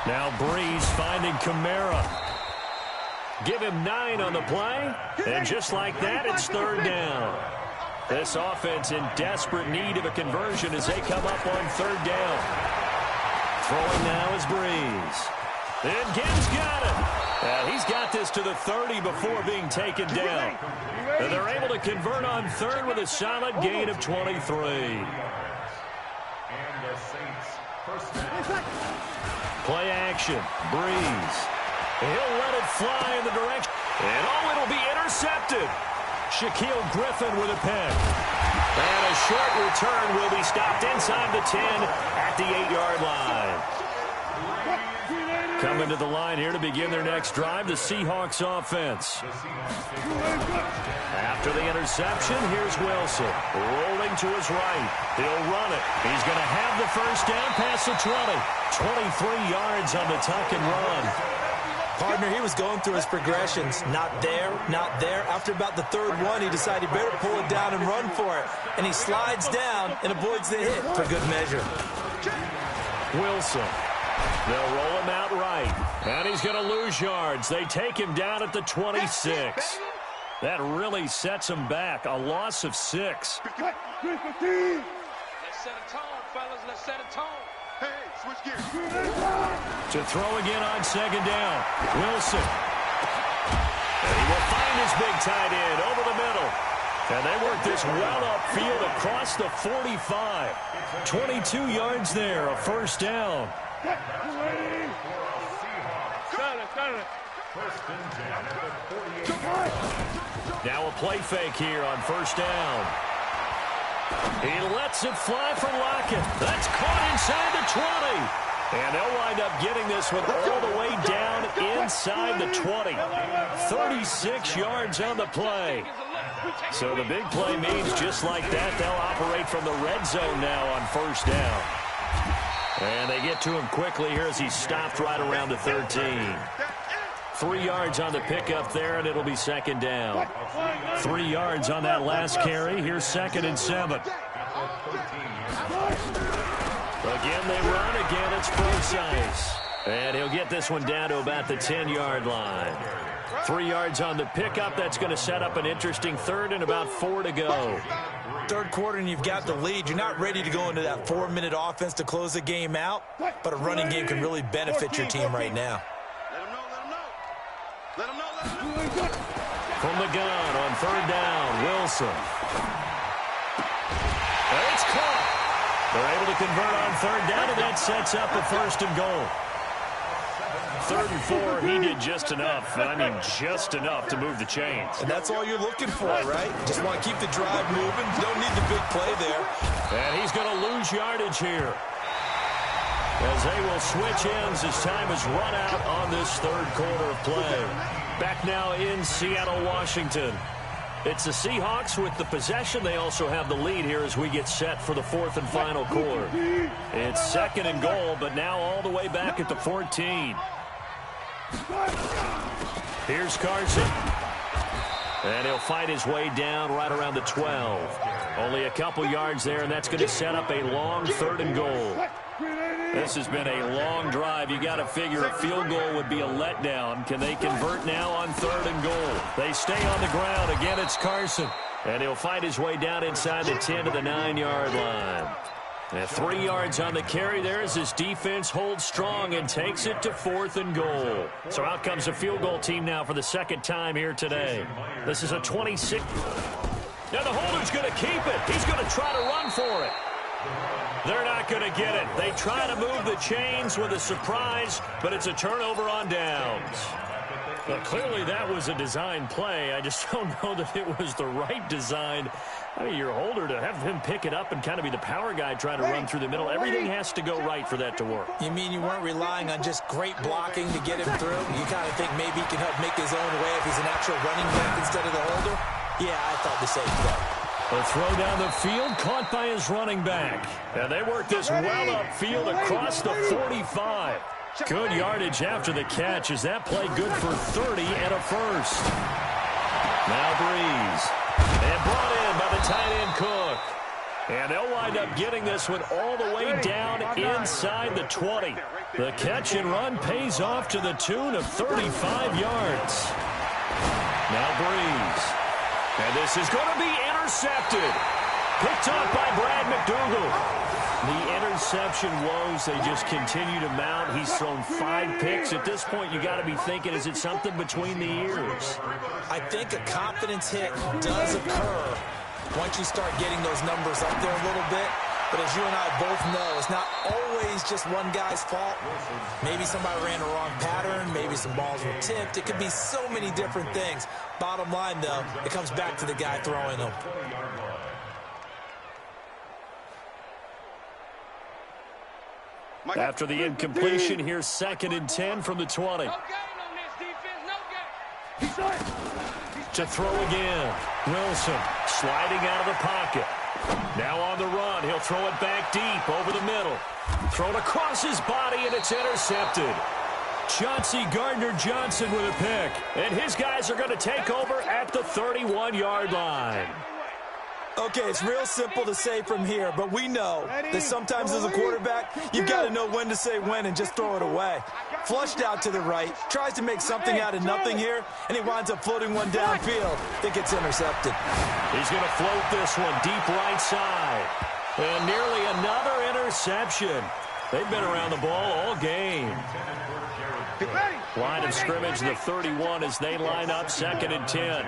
Now Breeze finding Kamara. Give him 9 on the play, and just like that, it's 3rd down. This offense in desperate need of a conversion as they come up on 3rd down. Throwing now is Breeze. And Gibbs got it. He's got this to the 30 before being taken down. And they're able to convert on 3rd with a solid gain of 23. Play action. Breeze. He'll let it fly in the direction. And it'll be intercepted. Shaquille Griffin with a pick. And a short return will be stopped inside the 10 at the 8-yard line. Coming to the line here to begin their next drive, the Seahawks offense. After the interception, here's Wilson. Rolling to his right. He'll run it. He's going to have the first down past the 20. 23 yards on the tuck and run. Partner, he was going through his progressions. Not there, not there. After about the 3rd one, he decided he better pull it down and run for it. And he slides down and avoids the hit for good measure. Wilson. They'll roll him out right. And he's going to lose yards. They take him down at the 26. That really sets him back. A loss of 6. Let's set a tone, fellas. Let's set a tone. Hey, switch gears. To throw again on second down. Wilson. And he will find his big tight end over the middle. And they work this well upfield across the 45. 22 yards there, a first down. Now a play fake here on first down. He lets it fly from Lockett. That's caught inside the 20. And they'll wind up getting this one all the way down inside the 20. 36 yards on the play. So the big play means just like that, they'll operate from the red zone now on first down. And they get to him quickly here as he's stopped right around the 13. 3 yards on the pickup there, and it'll be second down. 3 yards on that last carry. Here's 2nd and 7. Again, they run. Again, it's precise. And he'll get this one down to about the 10-yard line. 3 yards on the pickup. That's going to set up an interesting third and about 4 to go. Third quarter and you've got the lead. You're not ready to go into that 4-minute offense to close the game out, but a running game can really benefit your team right now. Let him know. From the gun on third down, Wilson. And it's caught. They're able to convert on third down, and that sets up a 1st and goal. 3rd and 4, he did just enough. I mean, just enough to move the chains. And that's all you're looking for, right? Just want to keep the drive moving. Don't need the big play there. And he's going to lose yardage here, as they will switch ends as time has run out on this third quarter of play. Back now in Seattle, Washington. It's the Seahawks with the possession. They also have the lead here as we get set for the 4th and final quarter. It's 2nd and goal, but now all the way back at the 14. Here's Carson. And he'll fight his way down right around the 12. Only a couple yards there, and that's going to set up a long 3rd and goal. This has been a long drive. You got to figure a field goal would be a letdown. Can they convert now on 3rd and goal? They stay on the ground. Again, it's Carson. And he'll fight his way down inside the 10 to the 9-yard line. And 3 yards on the carry there as his defense holds strong and takes it to 4th and goal. So out comes a field goal team now for the 2nd time here today. This is a 26. Now the holder's going to keep it. He's going to try to run for it. They're not going to get it. They try to move the chains with a surprise, but it's a turnover on downs. But clearly that was a design play. I just don't know that it was the right design. I mean, your holder, to have him pick it up and kind of be the power guy trying to run through the middle, everything has to go right for that to work. You mean you weren't relying on just great blocking to get him through? You kind of think maybe he can help make his own way if he's an actual running back instead of the holder? Yeah, I thought the same thing. A throw down the field, caught by his running back. And they work this well upfield across the 45. Good yardage after the catch. Is that play good for 30 and a first? Now Breeze. And brought in by the tight end Cook. And they'll wind up getting this one all the way down inside the 20. The catch and run pays off to the tune of 35 yards. Now Breeze. And this is going to be intercepted. Picked off by Brad McDougal. The interception woes, they just continue to mount. He's thrown 5 picks. At this point, you got to be thinking, is it something between the ears? I think a confidence hit does occur once you start getting those numbers up there a little bit. But as you and I both know, it's not always just one guy's fault. Maybe somebody ran the wrong pattern. Maybe some balls were tipped. It could be so many different things. Bottom line, though, it comes back to the guy throwing them. After the incompletion, here's 2nd and 10 from the 20. No gain on this defense, no gain. To throw again. Wilson sliding out of the pocket. Now on the run. He'll throw it back deep over the middle. Thrown across his body, and it's intercepted. Chauncey Gardner-Johnson with a pick. And his guys are going to take over at the 31-yard line. Okay, it's real simple to say from here, but we know that sometimes as a quarterback, you've got to know when to say when and just throw it away. Flushed out to the right, tries to make something out of nothing here, and he winds up floating one downfield. I think it's intercepted. He's going to float this one deep right side. And nearly another interception. They've been around the ball all game. Line of scrimmage, the 31 as they line up 2nd and 10.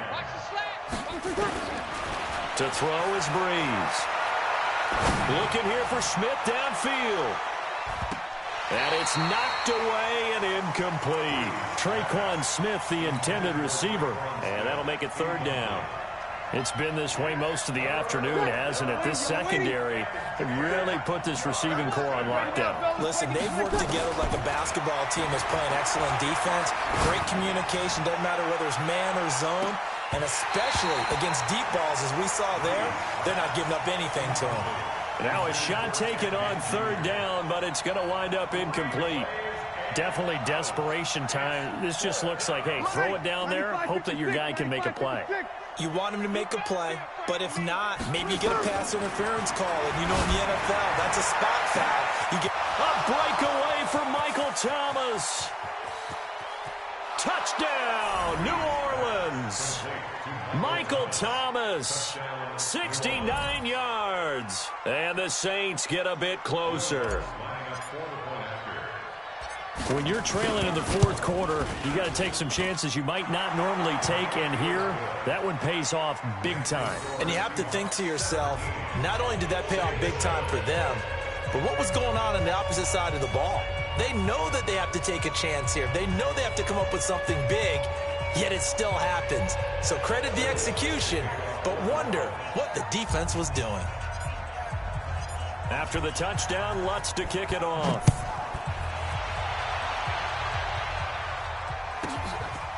To throw is Breeze. Looking here for Smith downfield. And it's knocked away and incomplete. Traquan Smith, the intended receiver. And that'll make it 3rd down. It's been this way most of the afternoon, hasn't it? This secondary really put this receiving core on lockdown. Listen, they've worked together like a basketball team that's playing excellent defense. Great communication, doesn't matter whether it's man or zone. And especially against deep balls, as we saw there, they're not giving up anything to them. Now a shot taken on third down, but it's going to wind up incomplete. Definitely desperation time. This just looks like, hey, throw it down there, hope that your guy can make a play. You want him to make a play, but if not, maybe you get a pass interference call. And you know in the NFL, that's a spot foul. You get a breakaway for Michael Thomas. Touchdown, New Orleans. Michael Thomas, 69 yards. And the Saints get a bit closer. When you're trailing in the fourth quarter, you got to take some chances you might not normally take, and here, that one pays off big time. And you have to think to yourself, not only did that pay off big time for them, but what was going on the opposite side of the ball? They know that they have to take a chance here. They know they have to come up with something big, yet it still happens. So credit the execution, but wonder what the defense was doing. After the touchdown, Lutz to kick it off.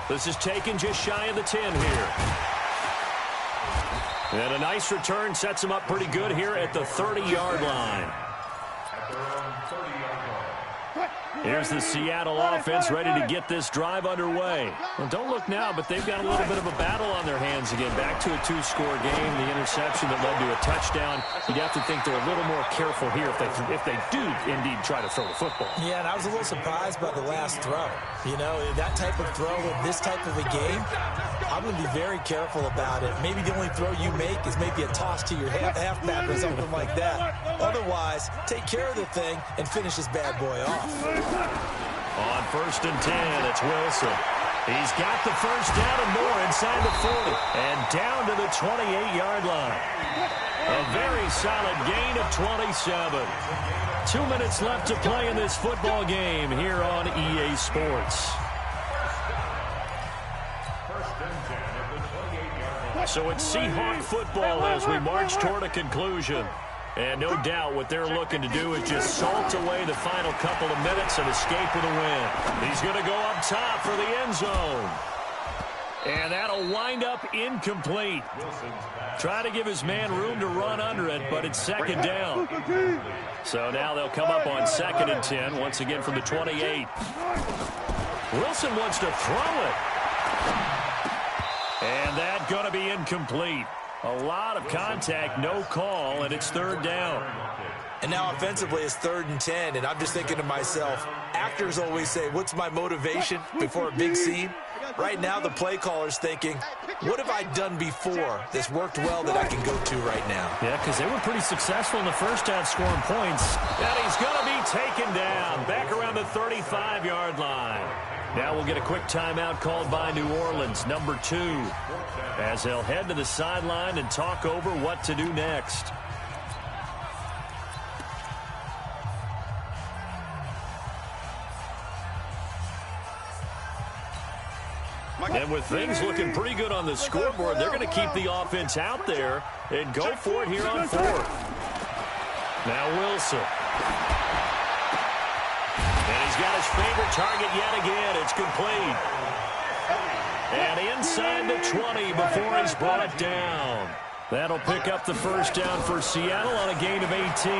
This is taken just shy of the 10 here. And a nice return sets him up pretty good here at the 30-yard line. Here's the Seattle offense ready to get this drive underway. Well, don't look now, but they've got a little bit of a battle on their hands again. Back to a two-score game, the interception that led to a touchdown. You'd have to think they're a little more careful here if they do indeed try to throw the football. Yeah, and I was a little surprised by the last throw. You know, that type of throw in this type of a game, I'm going to be very careful about it. Maybe the only throw you make is maybe a toss to your halfback or something like that. Otherwise, take care of the thing and finish this bad boy off. On 1st and 10, it's Wilson. He's got the first down and more inside the 40 and down to the 28-yard line. A very solid gain of 27. 2 minutes left to play in this football game here on EA Sports. So it's Seahawk football as we march toward a conclusion. And no doubt what they're looking to do is just salt away the final couple of minutes and escape with a win. He's going to go up top for the end zone. And that'll wind up incomplete. Try to give his man room to run under it, but it's second down. So now they'll come up on 2nd and 10, once again from the 28. Wilson wants to throw it. And that's going to be incomplete. A lot of contact, no call, and it's 3rd down. And now offensively it's 3rd and 10, and I'm just thinking to myself, actors always say, what's my motivation before a big scene? Right now the play caller's thinking, what have I done before that's worked well that I can go to right now? Yeah, because they were pretty successful in the first half scoring points. And he's going to be taken down back around the 35-yard line. Now we'll get a quick timeout called by New Orleans, number 2, as they'll head to the sideline and talk over what to do next. And with things looking pretty good on the scoreboard, they're going to keep the offense out there and go for it here on 4th. Now Wilson. And he's got his favorite target yet again. It's complete. And inside the 20 before he's brought down. That'll pick up the first down for Seattle on a gain of 18.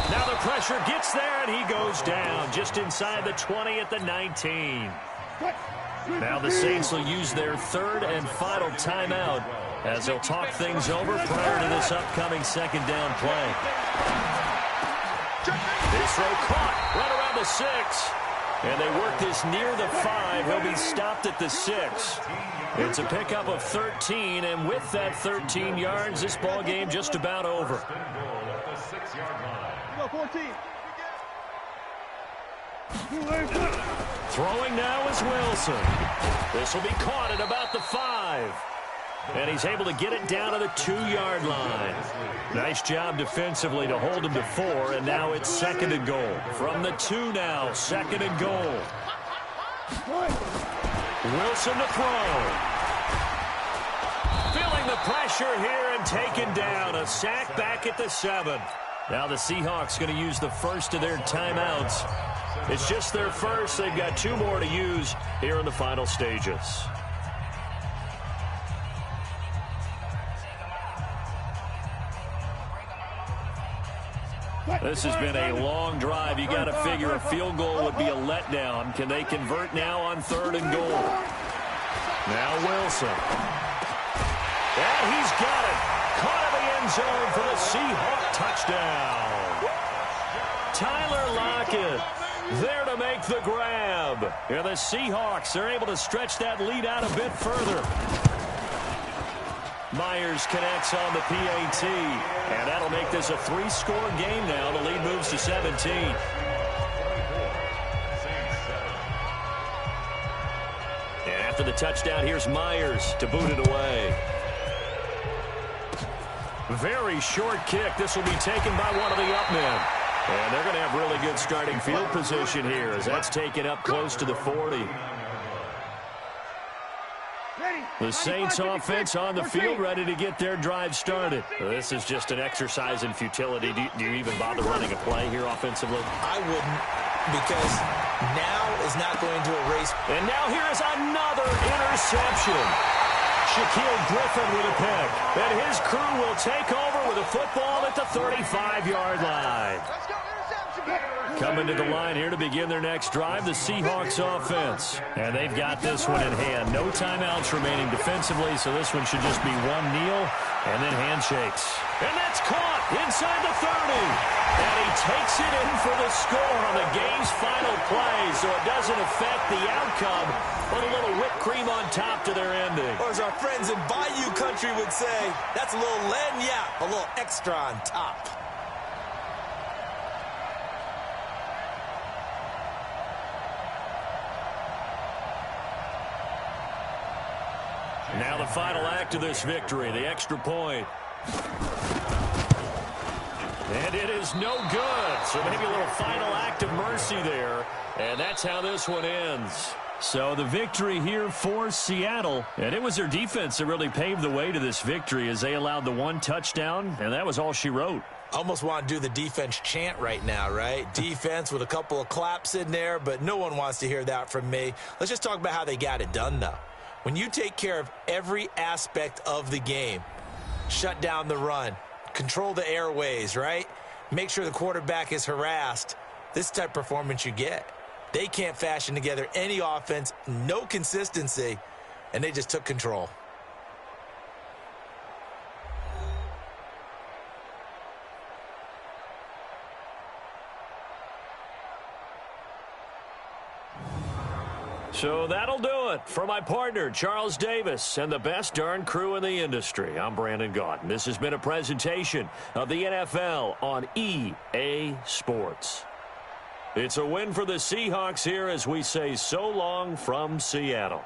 Now the pressure gets there, and he goes down just inside the 20 at the 19. Now the Saints will use their 3rd and final timeout as they'll talk things over prior to this upcoming 2nd down play. This throw caught right around the 6. And they work this near the 5. He'll be stopped at the 6. It's a pickup of 13, and with that 13 yards, this ball game just about over. Throwing now is Wilson. This will be caught at about the 5. And he's able to get it down to the 2-yard line. Nice job defensively to hold him to 4, and now it's 2nd and goal. From the 2 now, 2nd and goal. Wilson to throw. the pressure here and taken down. A sack back at the 7. Now the Seahawks going to use the first of their timeouts. It's just their first. They've got 2 more to use here in the final stages. This has been a long drive. You got to figure a field goal would be a letdown. Can they convert now on 3rd and goal? Now Wilson. And he's got it. Caught in the end zone for the Seahawk touchdown. Tyler Lockett there to make the grab. And the Seahawks are able to stretch that lead out a bit further. Myers connects on the PAT, and that'll make this a 3-score game now. The lead moves to 17. And after the touchdown, here's Myers to boot it away. Very short kick. This will be taken by one of the up men. And they're going to have really good starting field position here as that's taken up close to the 40. The Saints offense on the field, ready to get their drive started. This is just an exercise in futility. Do you even bother running a play here offensively? I wouldn't, because now is not going to erase. And now here is another interception. Shaquille Griffin with a pick. And his crew will take over with a football at the 35-yard line. Coming to the line here to begin their next drive, the Seahawks offense. And they've got this one in hand. No timeouts remaining defensively, so this one should just be one kneel and then handshakes. And that's caught inside the 30. And he takes it in for the score on the game's final play, so it doesn't affect the outcome, but a little whipped cream on top to their ending. Or as our friends in Bayou Country would say, that's a little lagniappe, a little extra on top. Now the final act of this victory, the extra point. And it is no good. So maybe a little final act of mercy there. And that's how this one ends. So the victory here for Seattle. And it was their defense that really paved the way to this victory as they allowed the 1 touchdown. And that was all she wrote. Almost want to do the defense chant right now, right? Defense with a couple of claps in there, but no one wants to hear that from me. Let's just talk about how they got it done, though. When you take care of every aspect of the game, shut down the run, control the airways, right? Make sure the quarterback is harassed. This type of performance you get. They can't fashion together any offense, no consistency, and they just took control. So that'll do it for my partner, Charles Davis, and the best darn crew in the industry. I'm Brandon Gaudin. This has been a presentation of the NFL on EA Sports. It's a win for the Seahawks here as we say so long from Seattle.